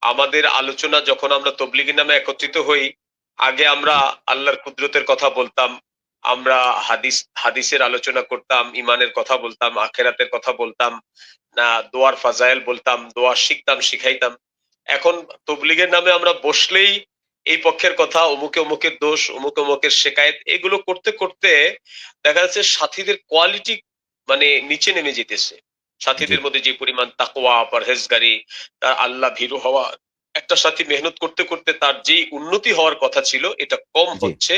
আমাদের আলোচনা যখন আমরা তবলিগি নামে একত্রিত হই, আগে আমরা আল্লাহর কুদরতের কথা বলতাম, আমরা হাদিসের আলোচনা করতাম, ইমানের কথা বলতাম, আখেরাতের কথা বলতাম, না দোয়ার ফাজাইল বলতাম, দোয়া শিখতাম, শিখাইতাম। এখন তবলিগের নামে আমরা বসলেই এই পক্ষের কথা, অমুকে অমুকের দোষ, অমুকে অমুকের শেকায়েত, এগুলো করতে করতে দেখা যাচ্ছে সাথীদের কোয়ালিটি মানে নিচে নেমে যেতেছে। জি সাথীদের মধ্যে যে পরিমাণ তাকওয়া, পরহেজগারি, তার আল্লাহ ভীরু হওয়া, একটা সাথী মেহনত করতে করতে তার যেই উন্নতি হওয়ার কথা ছিল এটা কম জি হচ্ছে।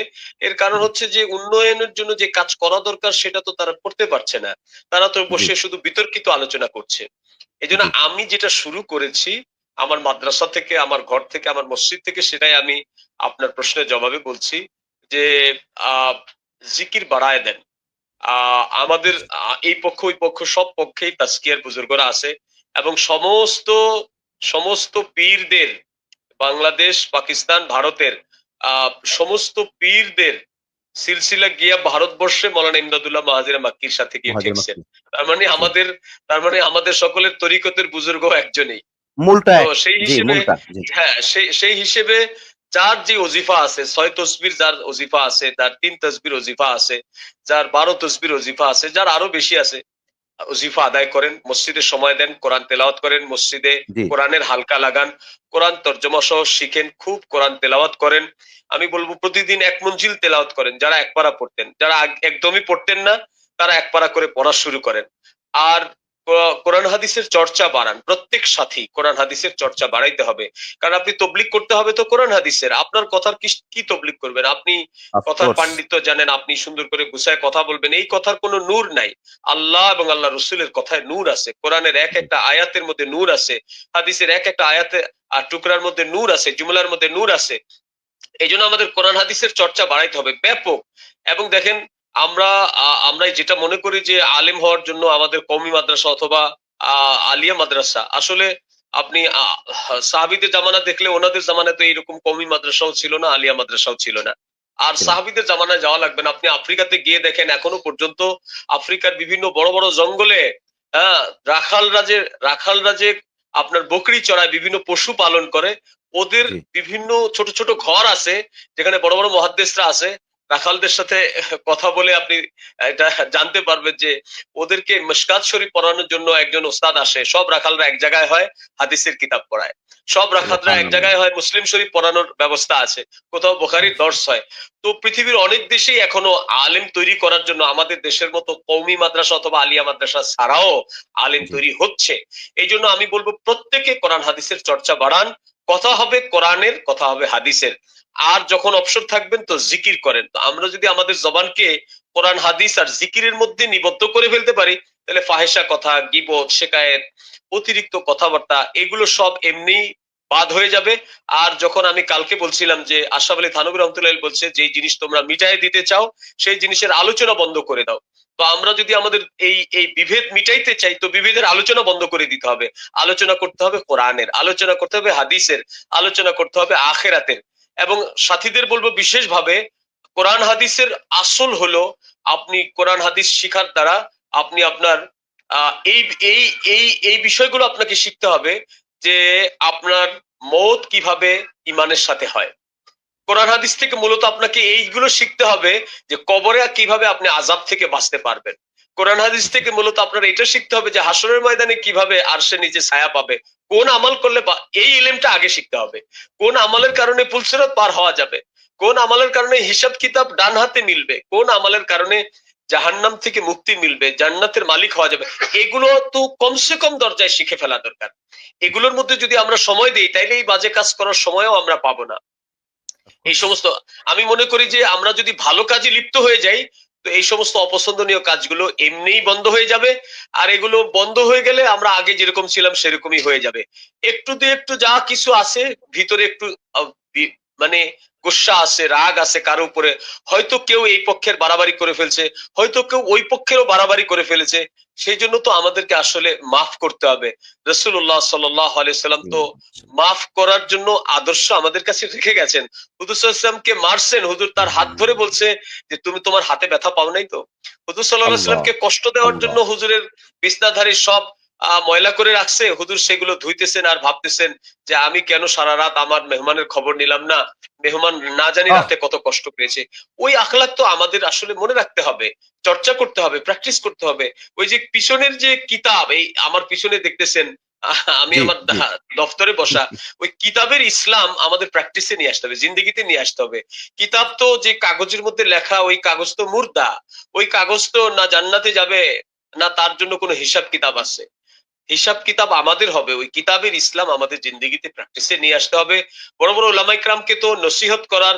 এর কারণ হচ্ছে যে উন্নয়নের জন্য যে কাজ করা দরকার সেটা তো তারা করতে পারছে না, তারা তো জি বসে শুধু বিতর্কিত আলোচনা করছে। এই জন্য জি আমি যেটা শুরু করেছি আমার মাদ্রাসা থেকে, আমার ঘর থেকে, আমার মসজিদ থেকে, সেটাই আমি আপনার প্রশ্নের জবাবে বলছি যে আহ জিকির বাড়ায় দেন। আমাদের এই পক্ষ ওই পক্ষ সব পক্ষেই তাজকিয়ার বুজুর্গরা আছে, এবং সমস্ত সমস্ত পীরদের, বাংলাদেশ, পাকিস্তান, ভারতের সমস্ত পীরদের সিলসিলা গিয়া ভারতবর্ষে মৌলানা ইমদাদুল্লাহ মাহাজিরা মাক্কির সাথে গিয়ে মহাজির ঠেকছে। মাক্কি। তার মানে জি আমাদের তার মানে আমাদের সকলের তরিকতের বুজুর্গ একজনই। মূলটা তো এক। সেই জি হিসেবে, মূলটা জি হ্যাঁ, সেই হিসেবে যার যে ওজিফা আছে, 6 তসবির যার ওজিফা আছে, তার 3 তসবির ওজিফা আছে, যার 12 তসবির ওজিফা আছে, যার আরো বেশি আছে, ওজিফা আদায় করেন, মসজিদে সময় দেন, কোরআন তেলাওয়াত করেন, মসজিদে জি কোরআনের হালকা লাগান, কোরআন তর্জমা সহ শিখেন, খুব কোরআন তেলাওয়াত করেন। আমি বলবো প্রতিদিন 1 মঞ্জিল তেলাওয়াত করেন, যারা একপারা পড়তেন, যারা একদমই পড়তেন না তারা একপারা করে পড়া শুরু করেন। আর কোরআন হাদিসের চর্চা বাড়ান, প্রত্যেক সাথী কোরআন হাদিসের চর্চা বাড়াইতে হবে। কারণ আপনি তবলিগ করতে হবে তো কোরআন হাদিসের, আপনার কথার কি তবলিগ করবেন আপনি? কথার অফকোর্স। পাণ্ডিত্য জানেন, আপনি সুন্দর করে গুছায় কথা বলবেন, এই কথার কোনো নূর নাই। আল্লাহ এবং আল্লাহ রসুলের কথায় নূর আছে, কোরআনের এক একটা আয়াতের মধ্যে নূর আছে, হাদিসের এক একটা আয়াতে আর টুকরার মধ্যে নূর আছে, জুমলার মধ্যে নূর আছে। এই জন্য আমাদের কোরআন হাদিসের চর্চা বাড়াইতে হবে ব্যাপক। এবং দেখেন আমরা আমরা যেটা মনে করি যে আলেম হওয়ার জন্য আমাদের কওমি মাদ্রাসা অথবা আলিয়া মাদ্রাসা, আসলে আপনি সাহাবীদের জামানা দেখলে ওনাদের জামানায় তো এইরকম কওমি মাদ্রাসাও ছিল না, আলিয়া মাদ্রাসাও ছিল না। আর ছিল না। সাহাবীদের জামানায় যাওয়া লাগবে না, আপনি আফ্রিকাতে গিয়ে দেখেন এখনো পর্যন্ত আফ্রিকার বিভিন্ন বড় বড় জঙ্গলে, হ্যাঁ, রাখাল রাজে আপনার বকরি চড়ায়, বিভিন্ন পশু পালন করে, ওদের জি বিভিন্ন ছোট ছোট ঘর আছে যেখানে বড় বড় মুহাদ্দিসরা আছে। রাখালদের সাথে কথা বলে আপনি এটা জানতে পারবেন যে ওদেরকে মিশকাত শরীফ পড়ানোর জন্য একজন ওস্তাদ আসে, সব রাখালরা এক জায়গায় হয়, হাদিসের কিতাব পড়ায়। সব রাখালরা এক সুবহানাল্লাহ। জায়গায় হয়, মুসলিম শরীফ পড়ানোর ব্যবস্থা আছে, কোথাও বুখারীর দর্স হয়। তো পৃথিবীর অনেক দেশেই এখনো আলেম তৈরি করার জন্য আমাদের দেশের মতো কওমি মাদ্রাসা অথবা আলিয়া মাদ্রাসা ছাড়াও আলেম জি তৈরি হচ্ছে। এই জন্য আমি বলবো প্রত্যেকে কোরআন হাদিসের চর্চা বাড়ান, কথা হবে কোরআনের, কথা হবে হাদিসের। আর যখন অবসর থাকবেন তো জিকির করেন। তো আমরা যদি আমাদের জবানকে কোরআন হাদিস আর জিকিরের মধ্যে নিবদ্ধ করে ফেলতে পারি, তাহলে ফাহেসা কথা, গীবত, শেকায়েত, অতিরিক্ত কথাবার্তা, এগুলো সব এমনি বাদ হয়ে যাবে। আর যখন আমি কালকে বলছিলাম যে আশরাফ আলী থানভী রহমতুল্লাহ বলছে যে জিনিস তোমরা মিটাই দিতে চাও সেই জিনিসের আলোচনা বন্ধ করে দাও। তো আমরা যদি আমাদের এই বিভেদ মিটাইতে চাই তো বিভেদের আলোচনা বন্ধ করে দিতে হবে। আলোচনা করতে হবে কোরআনের, আলোচনা করতে হবে হাদিসের, আলোচনা করতে হবে আখেরাতের। এবং সাথীদের বলবো বিশেষভাবে কোরআন হাদিসের আসল হলো আপনি কোরআন হাদিস শিখার দ্বারা আপনি আপনার এই এই এই এই বিষয়গুলো আপনাকে শিখতে হবে যে আপনার মওত কিভাবে ইমানের সাথে হয়, কোরআন হাদিস থেকে মূলত আপনাকে এইগুলো শিখতে হবে যে কবরে কিভাবে আপনি আযাব থেকে বাঁচতে পারবেন। কোরআন হাদিস থেকে মূলত আপনার এটা শিখতে হবে যে হাসরের ময়দানে কিভাবে আরশের নিচে ছায়া পাবে, কোন আমল করলে এই ইলমটা আগে শিখতে হবে। কোন আমলের কারণে পুলসিরাত পার হওয়া যাবে, কোন আমলের কারণে হিসাব কিতাব ডান হাতে মিলবে, কোন আমলের কারণে জাহান্নাম থেকে মুক্তি মিলবে, জান্নাতের মালিক হওয়া যাবে, এগুলো তো কমসে কম দরজায় শিখে ফেলা দরকার। এগুলোর মধ্যে যদি আমরা সময় দিই তাইলে এই বাজে কাজ করার সময়ও আমরা পাবো না। এই সমস্ত, আমি মনে করি যে আমরা যদি ভালো কাজে লিপ্ত হয়ে যাই তো এই সমস্ত অপছন্দনীয় কাজগুলো এমনিই বন্ধ হয়ে যাবে। আর এগুলো বন্ধ হয়ে গেলে আমরা আগে যেরকম ছিলাম সেরকমই হয়ে যাবে। একটু যা কিছু আছে ভিতরে একটু আহ, মানে গুসা আছে, রাগ আছে কারো উপরে, হয়তো কেউ এই পক্ষের বাড়াবাড়ি করে ফেলছে, হয়তো কেউ ওই পক্ষেরও বাড়াবাড়ি করে ফেলেছে, সেই জন্য তো আমাদেরকে আসলে মাফ করতে হবে। রাসূলুল্লাহ সাল্লাল্লাহু আলাইহি সাল্লাম তো মাফ করার জন্য আদর্শ আমাদের কাছে রেখে গেছেন। হুজুর সাল্লাল্লাহু আলাইহি সাল্লামকে মারছেন, হুজুর তার হাত ধরে বলছে যে তুমি তোমার হাতে ব্যথা পাও নাই তো। হুজুর সাল্লাল্লাহু আলাইহি আল্লাহ সাল্লামকে কষ্ট দেওয়ার আল্লাহ জন্য হুজুরের বিছনাধারী সব ময়লা করে রাখছে, হুজুর সেগুলো ধুইতেছেন আর ভাবতেছেন যে আমি কেন সারা রাত আমার মেহমানের খবর নিলাম না, মেহমান না জানি আহ রাতে কত কষ্ট পেয়েছে। ওই আখলাক তো আমাদের আসলে মনে রাখতে হবে, চর্চা করতে হবে, প্র্যাকটিস করতে হবে। ওই যে পিছনের যে কিতাব, এই আমার পিছনে দেখতেছেন, আমি জি আমার জি দফতরে বসা, ওই কিতাবের ইসলাম আমাদের প্র্যাকটিসে নিয়ে আসতে হবে, জিন্দেগিতে নিয়ে আসতে হবে। কিতাব তো যে কাগজের মধ্যে লেখা, ওই কাগজ তো মুর্দা, ওই কাগজ তো না জান্নাতে যাবে না তার জন্য কোনো হিসাব কিতাব আছে। হিসাব কিতাব আমাদের হবে, ওই কিতাবের ইসলাম আমাদের জিন্দগিতে প্র্যাকটিসে নিয়ে আসতে হবে। বড় বড় ওলামা ইকরামকে তো নসিহত করার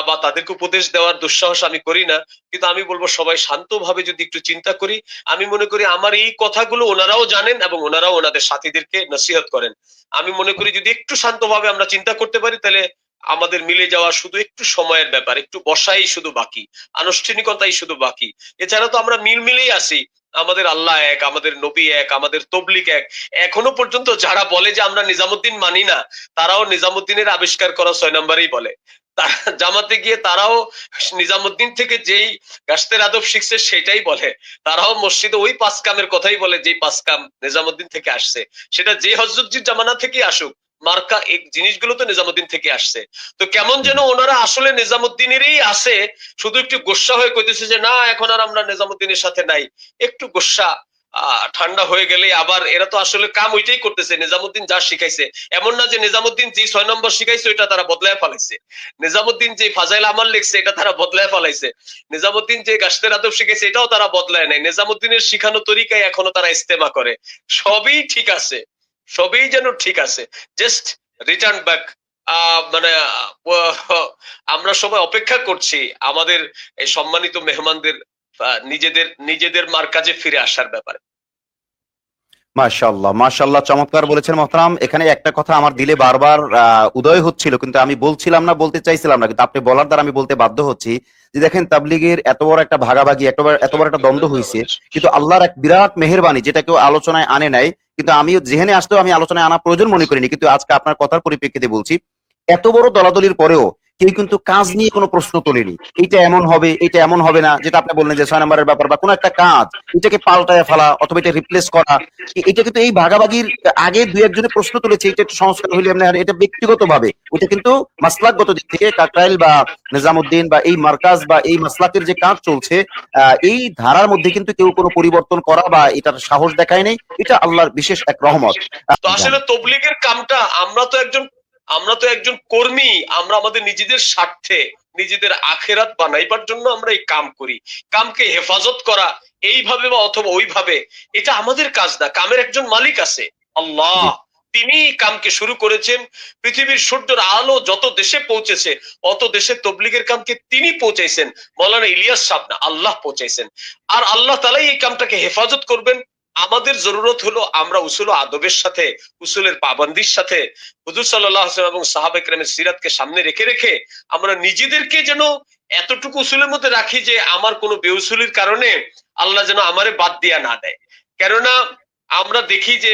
বা তাদেরকে উপদেশ দেওয়ার দুঃসাহস আমি করি না, কিন্তু আমি বলবো সবাই শান্তভাবে যদি একটু চিন্তা করি, আমি মনে করি আমার এই কথাগুলো ওনারাও জানেন এবং ওনারাও ওনাদের সাথীদেরকে নসিহত করেন। আমি মনে করি যদি একটু শান্তভাবে আমরা চিন্তা করতে পারি তাহলে আমাদের মিলে যাওয়া শুধু একটু সময়ের ব্যাপার, একটু বসাই শুধু বাকি, আনুষ্ঠানিকতাই শুধু বাকি। এছাড়া তো আমরা মিলেই আছি। আমাদের আল্লাহ এক, আমাদের নবী এক, আমাদের তবলিগ এক। এখনো পর্যন্ত যারা বলে যে আমরা নিজামুদ্দিন মানি না, তারাও নিজামুদ্দিনের আবিষ্কার করা 6 নম্বরেই বলে। জামাতে গিয়ে তারাও নিজামুদ্দিন থেকে যেই গাছতের আদব শিখছে সেটাই বলে। তারাও মসজিদে ওই 5 কামের কথাই বলে, যেই 5 কাম নিজামুদ্দিন থেকে আসছে, সেটা যে হযরতজির জামানা থেকে আসুক, মার্কা এই জিনিসগুলো তো নিজামুদ্দিন থেকে আসছে। তো কেমন যেন ওনারা আসলে নিজামুদ্দিনেরই আছে, শুধু একটু গোস্সা হয়ে কইতেছে যে না এখন আর আমরা নিজামুদ্দিনের সাথে নাই। একটু গোস্সা ঠান্ডা হয়ে গেলে আবার এরা তো আসলে কাম ওইটাই করতেছে, নিজামুদ্দিন যা শিখাইছে। এমন না যে নিজামুদ্দিন যে 6 নম্বর শিখাইছে ওইটা তারা বদলায় ফেলাইছে, নিজামুদ্দিন যে ফাজাইল আমাল লিখছে এটা তারা বদলায় ফেলাইছে, নিজামুদ্দিন যে গাছতের আদব শিখাইছে এটাও তারা বদলায় নাই, নিজামুদ্দিনের শিখানো তরিকায় এখনো তারা ইস্তেমা করে। সবই ঠিক আছে, সবই যেন ঠিক আছে, জাস্ট রিটার্ন ব্যাক। মানে আমরা সবাই অপেক্ষা করছি আমাদের এই সম্মানিত মেহমানদের নিজেদের নিজেদের মার্কাজে ফিরে আসার ব্যাপারে। মাশাআল্লাহ মাশাআল্লাহ, চমৎকার বলেছেন মহতারাম। এখানে একটা কথা আমার দিলে বারবার উদয় হচ্ছিল, কিন্তু আমি বলছিলাম না, বলতে চাইছিলাম না, কিন্তু আপনি বলার দ্বারা আমি বলতে বাধ্য হচ্ছি যে দেখেন তাবলিগের এত বড় একটা ভাগাভাগি, এত বড় একটা দ্বন্দ্ব হয়েছে, কিন্তু আল্লাহর এক বিরাট মেহেরবানি যেটা কেউ আলোচনায় আনে নাই, কিন্তু আমি জেহেনে আসতেও আমি আলোচনায় আনা প্রয়োজন মনে করিনি, কিন্তু আজকে আপনার কথার পরিপ্রেক্ষিতে বলছি এত বড় দলাদলির পরেও কেউ কিন্তু কাজ নিয়ে কোনো প্রশ্ন তোলেনি। এটা এমন হবে, এটা এমন হবে না, যেটা আপনি বললেন যে 6 নম্বরের ব্যাপার বা কোনো একটা কাজ এটাকে পাল্টায় ফেলা অথবা এটা রিপ্লেস করা, এটা কিন্তু এই ভাগাভাগির আগে দুই একজনের প্রশ্ন তুলেছে এটা একটু সংস্কার হইলে এমনি হয় না। এটা ব্যক্তিগত ভাবে ওইটা কিন্তু মাসলাকগত দিক থেকে কাকরাইল বা নিজামুদ্দিন বা এই মার্কাজ বা এই মাসলাকের যে কাজ চলছে এই ধারার মধ্যে কিন্তু কেউ কোনো পরিবর্তন করা বা এটার সাহস দেখায় নাই। এটা আল্লাহর বিশেষ এক রহমত। তো আসলে তবলিগের কামটা, আমরা তো একজন কর্মী, আমরা আমাদের নিজেদের স্বার্থে নিজেদের আখেরাত বানাইবার জন্য আমরা এই কাম করি। কামকে হেফাজত করা এইভাবে বা অথবা ওইভাবে এটা আমাদের কাজ না, কামের একজন মালিক আছে, আল্লাহ। জি তিনি কামকে শুরু করেছেন। পৃথিবীর সূর্যের আলো যত দেশে পৌঁছেছে অত দেশে তবলিগের কামকে তিনি পৌঁছাইছেন, মৌলানা ইলিয়াস সাহেব না, আল্লাহ পৌঁছাইছেন। আর আল্লাহ তাআলাই এই কামটাকে হেফাজত করবেন। আমাদের জরুরত হলো আমরা উসুল ও আদবের সাথে, উসুলের পাবন্দির সাথে, হুজুর সাল্লাল্লাহু আলাইহি ওয়াসাল্লাম এবং সাহাবা ইকরামের সিরাতকে সামনে রেখে রেখে আমরা নিজেদেরকে যেন এতটুকু উসুলের মধ্যে রাখি যে আমার কোনো বেউসুলির কারণে আল্লাহ যেন আমারে বাদ দিয়া না দেয়। কেননা আমরা দেখি যে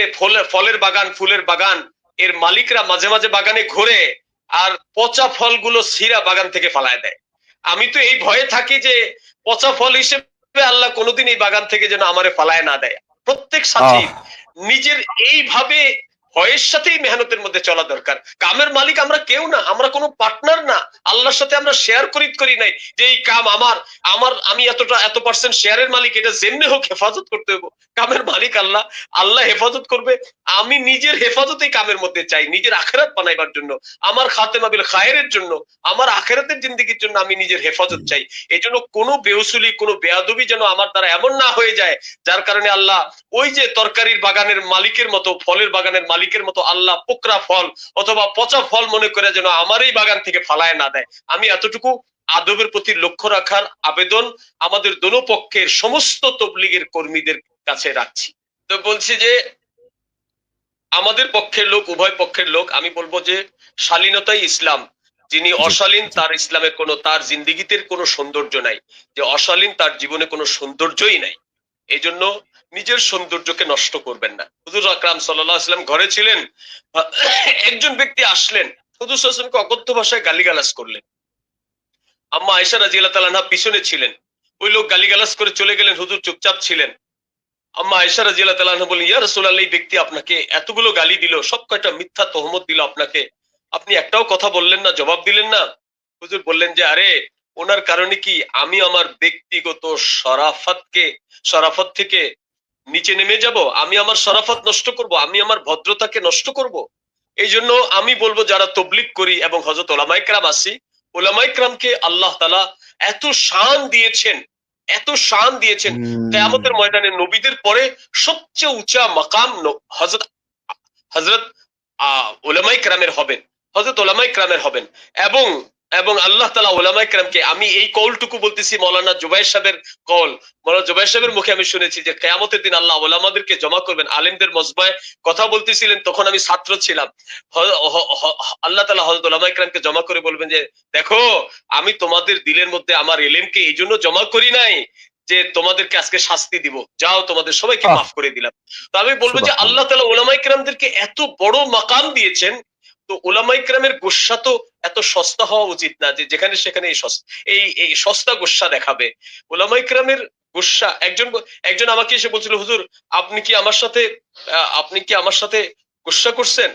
ফলের বাগান, ফুলের বাগান, এর মালিকরা মাঝে মাঝে বাগানে ঘোরে আর পচা ফলগুলো ছিঁড়া বাগান থেকে ফালায় দেয়। আমি তো এই ভয়ে থাকি যে পচা ফল হিসেবে আল্লাহ কোনোদিন এই বাগান থেকে যেন আমারে ফালায় না দেয়। প্রত্যেক সাথী আহ নিজের এইভাবে ভয়ের সাথেই মেহনতের মধ্যে চলা দরকার। কামের মালিক আমরা কেউ না, আমরা কোনো পার্টনার না, আল্লাহর সাথে আমরা শেয়ার করি নাই যে এই কাম আমার, আমি এত পার্সেন্ট শেয়ারের মালিক, এটা যেমনি হোক হেফাজত করতে হবে। কামের মালিক আল্লাহ, আল্লাহ হেফাজত করবে। আমি নিজের হেফাজতেই কামের মধ্যে চাই, নিজের আখেরাত বানাইবার জন্য, আমার খাতেমা বিল খায়েরের জন্য, আমার আখেরাতের জিন্দেগির জন্য আমি নিজের হেফাজত চাই। এই জন্য কোনো বেউসুলি, কোনো বেয়াদবি যেন আমার দ্বারা এমন না হয়ে যায় যার কারণে আল্লাহ ওই যে তরকারির বাগানের মালিকের মতো, ফলের বাগানের মালিকের মতো আল্লাহ পোকরা ফল অথবা পচা ফল মনে করে যেন আমার এই বাগান থেকে ফালায় না দেয়। আমি এতটুকু আদবের প্রতি লক্ষ্য রাখার আবেদন আমাদের দোনো পক্ষের সমস্ত তবলিগের কর্মীদের কাছে রাখছি। তো বলছি যে আমাদের পক্ষের লোক, উভয় পক্ষের লোক, আমি বলবো যে শালীনতাই ইসলাম। যিনি অশালীন তার ইসলামে কোনো, তার জিন্দিগিতে কোনো সৌন্দর্য নাই। যে অশালীন তার জীবনে কোনো সৌন্দর্যই নাই। এই জন্য নিজের সৌন্দর্যকে নষ্ট করবেন না। হুজুর আকরাম সাল্লাল্লাহু আলাইহি ওয়াসাল্লাম ঘরে ছিলেন, একজন ব্যক্তি আসলেন, হুজুর সাল্লাল্লাহু আলাইহি ওয়াসাল্লামকে অকথ্য ভাষায় গালিগালাজ করলেন। আম্মা আয়েশা রাদিয়াল্লাহু তাআলা আনহা পিছনে ছিলেন, ওই লোক গালিগালাজ করে চলে গেলেন, হুজুর চুপচাপ ছিলেন। আম্মা আয়েশা রাদিয়াল্লাহু তাআলা আনহা বললেন, ইয়া রাসূলুল্লাহ, এই ব্যক্তি আপনাকে এতগুলো গালি দিল, সব কয়টা মিথ্যা তহমত দিল আপনাকে, আপনি একটাও কথা বললেন না, জবাব দিলেন না। হুজুর বললেন যে আরে ওনার কারণে কি আমি আমার ব্যক্তিগত শরাফত থেকে নিচে নেমে যাব? আমি আমার শরাফত নষ্ট করব? আমি আমার ভদ্রতাকে নষ্ট করব? এই জন্য আমি বলবো যারা তবলিগ করি এবং হযরত ওলামায়ে কেরাম আছি, ওলামায়ে কেরামকে আল্লাহ তাআলা এত শান দিয়েছেন, এত শান দিয়েছেন, কিয়ামতের ময়দানে নবীদের পরে সবচেয়ে উঁচা মাকাম হযরত ওলামায়ে কেরামের হবেন, হযরত ওলামায়ে কেরামের হবেন। এবং এবং আল্লাহ তাআলা ওলামায়ে কেরামকে, আমি এই কওলটুকু বলতেছি মাওলানা জুবায়ের সাহেবের কওল, মাওলানা জুবায়ের সাহেবের মুখে আমি শুনেছি যে কিয়ামতের দিন আল্লাহ ওলামাদেরকে জমা করবেন, আলেমদের মজমায় কথা বলতেছিলেন, তখন আমি ছাত্র ছিলাম। আল্লাহ তাআলা হযরত ওলামায়ে কেরামকে জমা করে বলবেন যে দেখো, আমি তোমাদের দিলের মধ্যে আমার ইলমকে এই জন্য জমা করি নাই যে তোমাদেরকে আজকে শাস্তি দিব, যাও তোমাদের সবাইকে মাফ করে দিলাম। তো আমি বলবো যে আল্লাহ তাআলা ওলামায়ে কেরামদেরকে এত বড় মাকাম দিয়েছেন, তো ওলামায়ে কেরামের গোস্বা তো এত সস্তা হওয়া উচিত না যে যেখানে সেখানে এই সস্তা গোস্বা দেখাবে। ওলামায়ে কেরামের গোস্বা, একজন আমাকে এসে বলছিল, হুজুর আপনি কি আমার সাথে গোস্বা করছেন?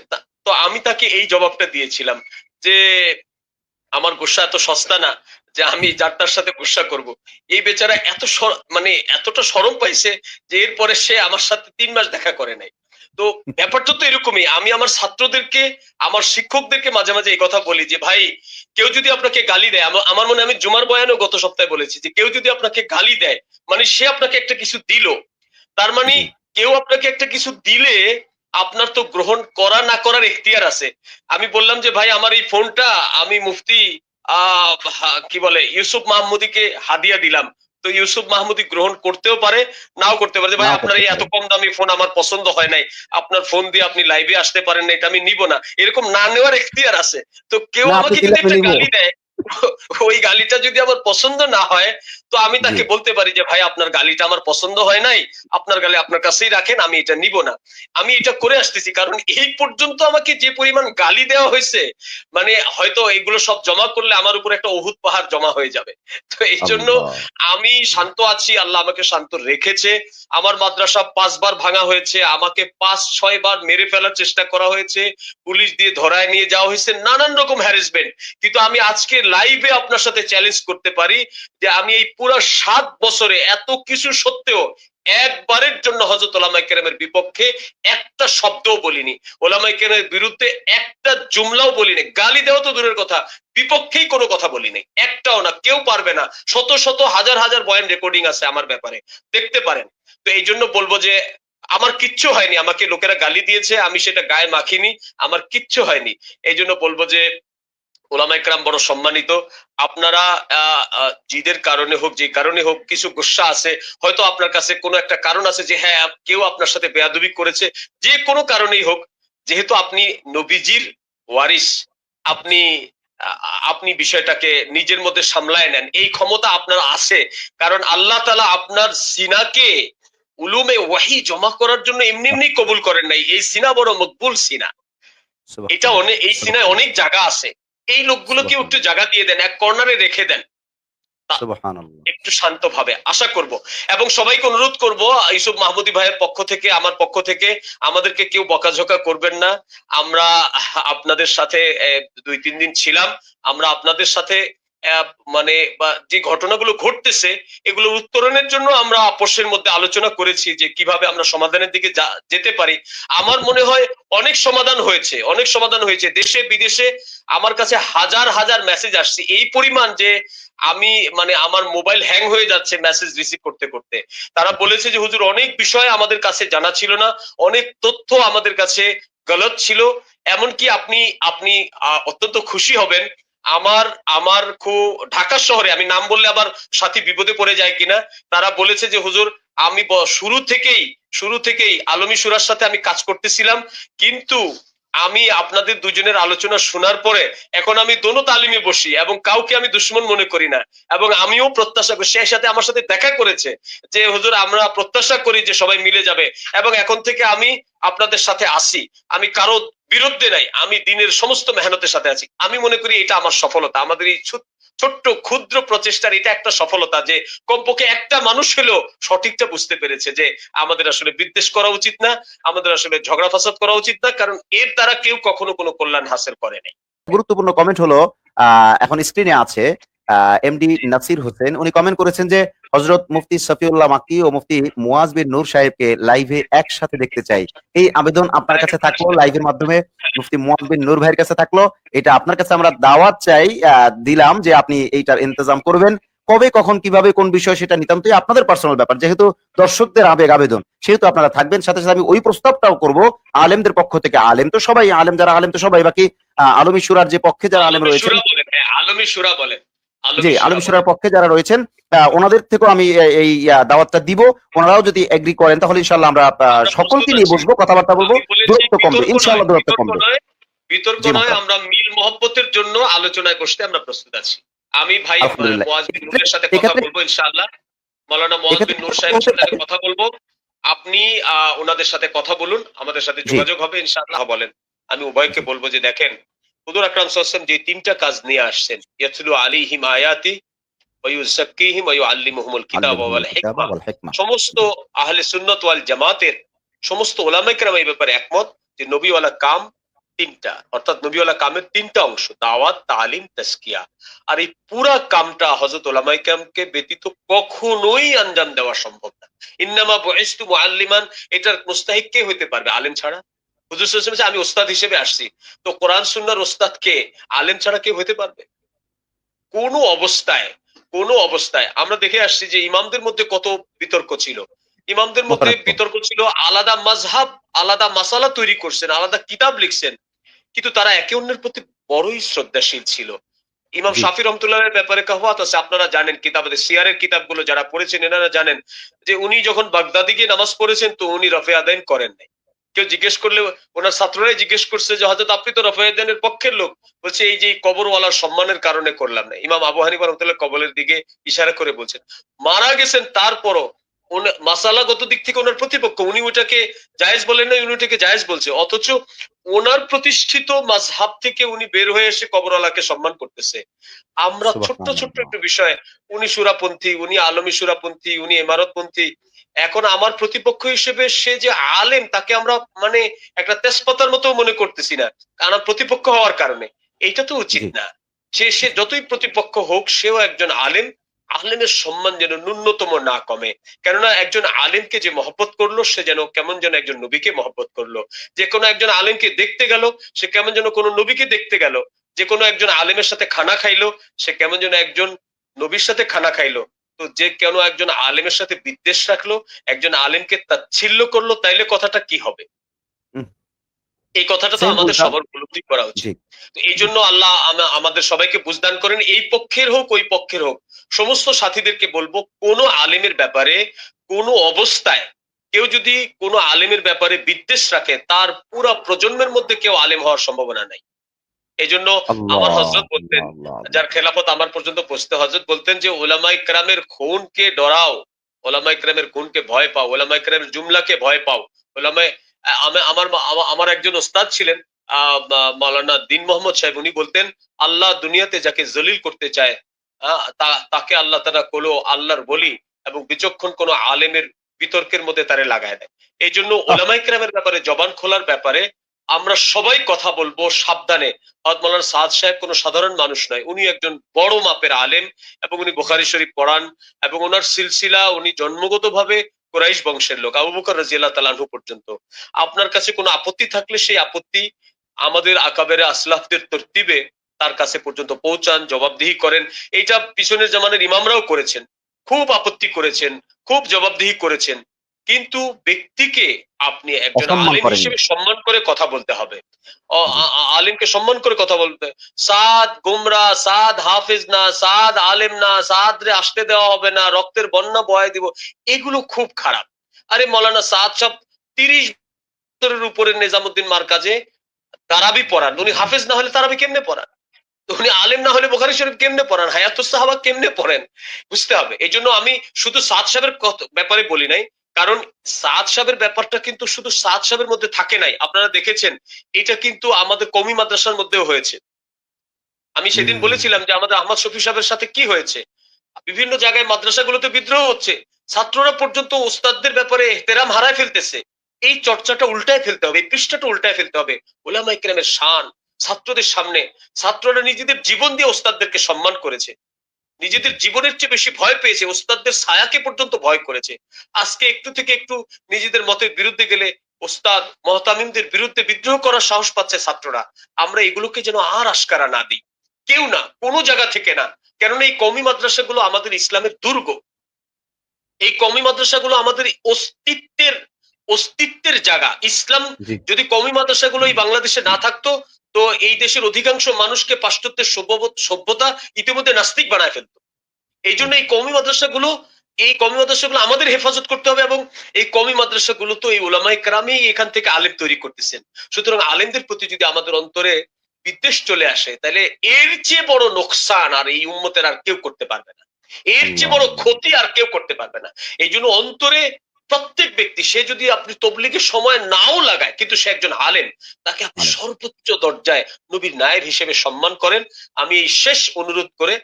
তো আমি তাকে এই জবাবটা দিয়েছিলাম যে আমার গোস্বা এত সস্তা না যে আমি যারটার সাথে গোস্বা করব। এই বেচারা মানে এতটা শরম পাইছে যে এরপরে সে আমার সাথে 3 মাস দেখা করে নাই। তো ব্যাপারটা তো এরকমই। আমি আমার ছাত্রদেরকে, আমার শিক্ষকদেরকে মাঝে মাঝে এই কথা বলি যে ভাই, কেউ যদি আপনাকে গালি দেয়, আমার মনে, আমি জুমার বয়ানেও গত সপ্তাহে বলেছি যে কেউ যদি আপনাকে গালি দেয় মানে সে আপনাকে একটা কিছু দিল, তার মানে কেউ আপনাকে একটা কিছু দিলে আপনার তো গ্রহণ করা না করার এখতিয়ার আছে। আমি বললাম যে ভাই, আমার এই ফোনটা আমি মুফতি কি বলে ইউসুফ মাহমুদীকে হাদিয়া দিলাম, তো ইউসুফ মাহমুদী গ্রহণ করতেও পারে, নাও করতে পারে। ভাই আপনার এই এত কম দামি ফোন আমার পছন্দ হয় নাই, আপনার ফোন দিয়ে আপনি লাইভে আসতে পারেন না, এটা আমি নিব না, এরকম না নেওয়ার এখতিয়ার আছে। তো কেউ আমাকে যদি একটা গালি দেয়, ওই গালিটা যদি আমার পছন্দ না হয়, তো আমি তাকে বলতে পারি যে ভাই আপনার গালিটা আমার পছন্দ হয় নাই, আপনার গালি আপনার কাছেই রাখেন, আমি এটা নিব না। আমি এটা করে আসতেছি কারণ এই পর্যন্ত আমাকে যে পরিমাণ গালি দেওয়া হয়েছে, মানে হয়তো এগুলো সব জমা করলে আমার উপর একটা অহুত পাহাড় জমা হয়ে যাবে। তো এই জন্য আমি শান্ত আছি, আল্লাহ আমাকে শান্ত রেখেছে। আমার মাদ্রাসা 5 বার ভাঙা হয়েছে, আমাকে 5-6 বার মেরে ফেলার চেষ্টা করা হয়েছে, পুলিশ দিয়ে ধরায় নিয়ে যাওয়া হয়েছে, নানান রকম হ্যারাসমেন্ট। কিন্তু আমি আজকে লাইভে আপনার সাথে চ্যালেঞ্জ করতে পারি যে আমি এই পুরো 7 বছরে এত কিছু সত্ত্বেও একবারের জন্য হযরত ওলামায়ে কেরামের বিপক্ষে একটা শব্দও বলিনি, ওলামায়ে কেরামের বিরুদ্ধে একটা জুমলাও বলিনি। গালি দেওয়া তো দূরের কথা, বিপক্ষেই কোনো কথা বলিনি, একটাও না। কেউ পারবে না, শত শত হাজার হাজার বয়ান রেকর্ডিং আছে আমার ব্যাপারে, দেখতে পারেন। তো এই জন্য বলবো যে আমার কিচ্ছু হয়নি, আমাকে লোকেরা গালি দিয়েছে, আমি সেটা গায়ে মাখিনি, আমার কিচ্ছু হয়নি। এই জন্য বলবো যে ওলামায়ে কেরাম বড় সম্মানিত। আপনারা জিদের কারণে হোক, যে কারণে হোক, কিছু গোস্বা আছে, হয়তো আপনার কাছে কোনো একটা কারণ আছে যে হ্যাঁ কেউ আপনার সাথে বেয়াদবি করেছে, যে কোনো কারণেই হোক, যেহেতু আপনি নবীজির ওয়ারিস, আপনি আপনি বিষয়টাকে নিজের মধ্যে সামলায় নেন, এই ক্ষমতা আপনার আছে। কারণ আল্লাহ তাআলা আপনার সিনাকে উলুমে ওয়াহি জমা করার জন্য এমনি এমনি কবুল করেন নাই। এই সিনা বড় মকবুল সিনা, এটা অনেক, এই সিনায় অনেক জায়গা আছে। এই লোকগুলোকে একটু জায়গা দিয়ে দেন, এক কর্নারে রেখে দেন। সুবহানাল্লাহ। একটু শান্তভাবে আশা করব। এবং সবাইকে অনুরোধ করব, ইউসুফ মাহমুদী ভাইয়ের পক্ষ থেকে, আমার পক্ষ থেকে, আমাদেরকে কেউ বকাঝকা করবেন না। আমরা আপনাদের সাথে 2-3 দিন ছিলাম। আমরা আপনাদের সাথে মানে যে ঘটনাগুলো ঘটতেছে এগুলো উত্তরণের জন্য আমরা আপোষের মধ্যে আলোচনা করেছি যে কিভাবে আমরা সমাধানের দিকে যেতে পারি। আমার মনে হয় অনেক সমাধান হয়েছে, অনেক সমাধান হয়েছে দেশে বিদেশে। আমার কাছে হাজার হাজার মেসেজ আসছে এই পরিমাণ যে আমি মানে আমার মোবাইল হ্যাং হয়ে যাচ্ছে মেসেজ রিসিভ করতে করতে। তারা বলেছে যে হুজুর অনেক বিষয় আমাদের কাছে জানা ছিল না, অনেক তথ্য আমাদের কাছে গলত ছিল। এমনকি আপনি আপনি অত্যন্ত খুশি হবেন, আমার আমার খুব ঢাকা শহরে, আমি নাম বললে আবার সাথী বিপদে পড়ে যায় কিনা, তারা বলেছে যে হুজুর আমি শুরু থেকেই আলমী সুরার সাথে আমি কাজ করতেছিলাম, কিন্তু আমি আপনাদের দুজনের আলোচনা শোনার পরে এখন আমি দোনো তালিমে বসি এবং কাউকে আমি দুশ্মন মনে করি না। এবং আমিও প্রত্যাশা করি, সেই সাথে আমার সাথে দেখা করেছে যে হুজুর আমরা প্রত্যাশা করি যে সবাই মিলে যাবে, এবং এখন থেকে আমি আপনাদের সাথে আসি, আমি কারো বিরুদ্ধে নাই, আমি দিনের সমস্ত মেহনতের সাথে আছি। আমি মনে করি এটা আমার সফলতা, আমাদের এই ছোট্ট ক্ষুদ্র প্রচেষ্টার এটা একটা সফলতা যে কমপক্ষে একটা মানুষ হলেও সঠিকটা বুঝতে পেরেছে যে আমাদের আসলে বিদ্বেষ করা উচিত না, আমাদের আসলে ঝগড়া ফাসাদ করা উচিত না, কারণ এর দ্বারা কেউ কখনো কোনো কল্যাণ হাসিল করে নাই। গুরুত্বপূর্ণ কমেন্ট হলো এখন স্ক্রিনে আছে এমডি নাসির হোসেন, উনি কমেন্ট করেছেন যে হযরত মুফতি শফিউল্লাহ মাক্কি ও মুফতি মুয়াজ বিন নূর সাহেবকে লাইভে একসাথে দেখতে চাই। এই আবেদন আপনার কাছে থাকলো, লাইভের মাধ্যমে মুফতি মুয়াজ বিন নূর ভাইয়ের কাছে থাকলো, এটা আপনার কাছে আমরা দাওয়াত চাই, দিলাম যে আপনি এইটার ইন্তজাম করবেন। কবে কখন কিভাবে কোন বিষয় সেটা নিতান্তই আপনাদের পার্সোনাল ব্যাপার, যেহেতু দর্শকদের আবেগ আবেদন সেহেতু আপনারা থাকবেন। সাথে সাথে আমি ওই প্রস্তাবটাও করব আলেমদের পক্ষ থেকে, আলেম তো সবাই, আলেম যারা আলেম তো সবাই, বাকি আলমী সুরার যে পক্ষে যারা আলেম রয়েছেন, আলমী সুরা বলেন, জি আলমী সুরার পক্ষে যারা রয়েছেন ওনাদের থেকেও আমি এই দাওয়াতটা দিব। ওনারাও যদি এগ্রি করেন তাহলে ইনশাআল্লাহ আমরা সকলকে নিয়ে বসবো, কথাবার্তা বলবো, দূরত্ব কমবে, ইনশাআল্লাহ দূরত্ব কমবে। বিতর্ক জি নয়, মাহতারাম, আমরা মিল মহব্বতের জন্য আলোচনায় বসতে আমরা প্রস্তুত আছি। আমি ভাই আলহামদুলিল্লাহ। মুয়াজ বিন নূরের সাথে কথা এক্ষেত্রে বলবো ইনশাআল্লাহ, মাওলানা মুয়াজ বিন নূর সাহেবের হতে সাথে আমি পারে, কথা বলবো। আপনি ওনাদের সাথে কথা বলুন, আমাদের সাথে জি যোগাযোগ হবে ইনশাআল্লাহ। বলেন, আমি উভয়কে জি, বলবো যে দেখেন হুজুর আকরাম সাল্লাল্লাহু আলাইহি ওয়াসাল্লাম যে তিনটা কাজ নিয়ে আসছেন, ইয়াতলু আলাইহিম আয়াতি ওয়া ইউযাক্কিহিম ওয়া ইউআল্লিমুহুমুল কিতাবা আল্লাহুমুল ওয়াল কিতাবা হিকমা। ওয়াল হিকমা। সমস্ত জি আহলে সুন্নাত ওয়াল জামাতের সমস্ত ওলামায়ে কেরাম এই ব্যাপারে একমত যে নবীওয়ালা কাম তিনটা, অর্থাৎ নবীওয়ালা কামের তিনটা অংশ, দাওয়াত, তালিম, তাজকিয়া। আর এই পুরা কামটা হযরত ওলামায়ে কেরামকে ব্যতীত কখনোই আঞ্জাম দেওয়া সম্ভব না। ইন্নামা বুইসতু মুআল্লিমান, এটার মুস্তাহিক কে হইতে পারবে আলেম ছাড়া? হুজুর সাল্লাল্লাহু আলাইহি ওয়াসাল্লাম আমি ওস্তাদ হিসেবে আসছি, তো কোরআন সুন্নাহর ওস্তাদ কে? আলেম ছাড়া কেউ হইতে পারবে? কোনো অবস্থায়, কোনো অবস্থায় আমরা দেখে আসছি যে ইমামদের মধ্যে কত বিতর্ক ছিল। ইমামদের মধ্যে মতানৈক্য, বিতর্ক ছিল, আলাদা মাযহাব, আলাদা মাসালা তৈরি করছেন, আলাদা কিতাব লিখছেন, কিন্তু তারা একে অন্যের প্রতি বড়ই শ্রদ্ধাশীল ছিল। ইমাম জি শাফি রহমতুল্লাহের ব্যাপারে কাহাওয়াত আছে, আপনারা জানেন, কিতাবে সিয়ারের কিতাবগুলো যারা পড়েছেন এনারা জানেন যে উনি যখন বাগদাদি গিয়ে নামাজ পড়েছেন তো উনি রফে আদাইন করেন নাই। কেউ জিজ্ঞেস করলে ওনার ছাত্ররাই জিজ্ঞেস করছে যে হযরত আপনি তো রফে আদাইনের পক্ষের লোক, বলছে এই যে কবরওয়ালার সম্মানের কারণে করলাম না। ইমাম আবু হানিফা রহমতুল্লাহ কবরের দিকে ইশারা করে বলছেন, মারা গেছেন তারপরও মাসালাগত দিক থেকে ওনার প্রতিপক্ষ, উনি ওটাকে জায়েজ বলেন না, উনি ওটাকে জায়েজ বলছে, অথচ ওনার প্রতিষ্ঠিত মাযহাব থেকে উনি বের হয়ে এসে কবরওয়ালাকে সম্মান করতেছে। আমরা ছোট্ট ছোট্ট সুবহানাল্লাহ, একটু বিষয়, উনি সুরাপন্থী, উনি আলমী সুরাপন্থী, উনি ইমারতপন্থী, এখন আমার প্রতিপক্ষ হিসেবে সে যে আলেম তাকে আমরা মানে একটা তেজপাতার মতো মনে করতেছি না, কারণ প্রতিপক্ষ হওয়ার কারণে। এইটা তো উচিত জি না। সে যতই প্রতিপক্ষ হোক সেও একজন আলেম, আলেমের সম্মান যেন ন্যূনতম না কমে। কেননা একজন আলেমকে যে মহব্বত করলো সে যেন কেমন যেন একজন নবীকে মহব্বত করলো। যে কোনো একজন আলেমকে দেখতে গেল সে কেমন যেন কোনো নবীকে দেখতে গেল। যে কোনো একজন আলেমের সাথে খানা খাইলো সে কেমন যেন একজন নবীর সাথে খানা খাইলো। তো যে কোনো একজন আলেমের সাথে বিদ্বেষ রাখলো, একজন আলেমকে তাচ্ছিল্য করলো, তাইলে কথাটা কি হবে? এই কথাটা তো সেম আমাদের উল্টা, সবার উপলব্ধি করা উচিত। জি তো এই জি জন্য আল্লাহ আমাদের সবাইকে বুঝদান করেন, এই পক্ষের হোক ওই পক্ষের হোক, সমস্ত সাথীদেরকে বলবো কোন আলেমের ব্যাপারে কোন অবস্থায় কেউ যদি কোনো আলেমের ব্যাপারে বিদ্বেষ রাখে তার পুরা প্রজন্মের মধ্যে কেউ আলেম হওয়ার সম্ভাবনা নাই। এই জন্য আমার আল্লাহ হযরত বলতেন, আল্লাহ আল্লাহ আল্লাহ, যার খেলাফত আমার পর্যন্ত পৌঁছতে, হযরত বলতেন যে ওলামায়ে কেরামের খুনকে ডরাও, ওলামায়ে কেরামের খুনকে ভয় পাও, ওলামায়ে কেরামের জুমলাকে ভয় পাও। ওলামায়ে আমার একজন ওস্তাদ ছিলেন মাওলানা দিন মোহাম্মদ সাহেব, উনি বলতেন আল্লাহ দুনিয়াতে যাকে জলিল করতে চায় তাকে আল্লাহ তাআলা কোনো আল্লাহর বলি এবং বিচক্ষণ কোনো আলেমের বিতর্কের মধ্যে তারে লাগায় দেয়। এই জন্য ওলামায়ে কেরামের ব্যাপারে জবান খোলার ব্যাপারে আমরা সবাই কথা বলবো সাবধানে। হযরত মাওলানা সাদ সাহেব কোনো সাধারণ মানুষ নয়, উনি একজন বড় মাপের আলেম এবং উনি বুখারী শরীফ পড়ান এবং ওনার সিলসিলা, উনি জন্মগতভাবে কুরাইশ বংশের লোক, আবু বকর রাদিয়াল্লাহু তাআলা আনহু পর্যন্ত। আপনার কাছে কোনো আপত্তি থাকলে সেই আপত্তি আমাদের আকাবেরে আসলাফদের তরতিবে তার কাছে পর্যন্ত পৌঁছান, জবাবদিহি করেন। এইটা পিছনের জামানের ইমামরাও করেছেন, খুব আপত্তি করেছেন, খুব জবাবদিহি করেছেন। কিন্তু ব্যক্তিকে আপনি একজন অসম্মান আলেম করেননি। হিসেবে সম্মান করে কথা বলতে হবে। জি। আলেমকে সম্মান করে কথা বলতে, সাদ গোমরা, সাদ হাফেজ না, সাদ আলেম না, সাদ রে আসতে দেওয়া হবে না, রক্তের বন্যা বয়ে দিব, এগুলো খুব খারাপ। আরে মৌলানা সাদ সাহেব 30 বছরের উপরে নিজামুদ্দিন মার্কাজে তারাবি পড়ান, উনি হাফেজ না হলে তারাবি কেমনে পড়ান? তো উনি আলেম না হলে বুখারী শরীফ কেমনে পড়ান? হায়াতুস সাহাবা কেমনে পড়েন? বুঝতে হবে। এই জন্য আমি শুধু সাদ সাহেবের ব্যাপারে বলি নাই, কারণ সাদ সাহেবের ব্যাপারটা কিন্তু শুধু সাদ সাহেবের মধ্যে থাকে নাই, আপনারা দেখেছেন এটা কিন্তু আমাদের কওমি মাদ্রাসার মধ্যেও হয়েছে। আমি সেদিন বলেছিলাম যে আমাদের আহমদ শফি সাহেবের সাথে কি হয়েছে। বিভিন্ন জায়গায় মাদ্রাসাগুলোতে বিদ্রোহ হচ্ছে, ছাত্ররা পর্যন্ত ওস্তাদদের ব্যাপারে এহতেরাম হারায় ফেলতেছে। এই চর্চাটা উল্টায় ফেলতে হবে, এই পৃষ্ঠাটা উল্টায় ফেলতে হবে। ওলামায়ে কেরামের শান ছাত্রদের সামনে, ছাত্ররা নিজেদের জীবন দিয়ে ওস্তাদদেরকে সম্মান করেছে, নিজেদের জীবনের চেয়ে বেশি ভয় পেয়েছে, ওস্তাদদের ছায়াকে পর্যন্ত ভয় করেছে। আজকে একটু থেকে একটু নিজেদের মতের বিরুদ্ধে গেলে ওস্তাদ মহতামিমদের বিরুদ্ধে বিদ্রোহ করার সাহস পাচ্ছে ছাত্ররা। আমরা এগুলোকে যেন আর আশকারা না দিই, কেউ না, কোনো জায়গা থেকে না। কেননা এই কওমি মাদ্রাসাগুলো আমাদের ইসলামের দুর্গ। এই কওমি মাদ্রাসাগুলো আমাদের অস্তিত্বের জায়গা। ইসলাম জি। যদি কওমি মাদ্রাসাগুলো এই বাংলাদেশে না থাকতো, তো এই দেশের অধিকাংশ মানুষকে পাশ্চাত্যের সভ্যতা ইতিমধ্যে নাস্তিক বানায় ফেলতো। এই জন্য এই কওমি মাদ্রাসাগুলো আমাদের হেফাজত করতে হবে, এবং এই কওমি মাদ্রাসাগুলো তো এই উলামায়ে কেরামই এখান থেকে আলেম তৈরি করতেছেন। সুতরাং আলেমদের প্রতি যদি আমাদের অন্তরে বিদ্বেষ চলে আসে, তাহলে এর চেয়ে বড় নোকসান আর এই উম্মতের আর কেউ করতে পারবে না, এর চেয়ে বড় ক্ষতি আর কেউ করতে পারবে না। এই জন্য অন্তরে প্রত্যেক ব্যক্তি, সে যদি আপনি তবলিগের সময় নাও লাগায় কিন্তু সে একজন আলেম, তাকে আপনি আলেম। সর্বোচ্চ দরজায় নবীর নায়েব হিসেবে সম্মান করেন। আমি এই শেষ অনুরোধ করে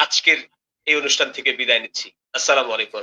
আজকের এই অনুষ্ঠান থেকে বিদায় নিচ্ছি। আসসালামু আলাইকুম।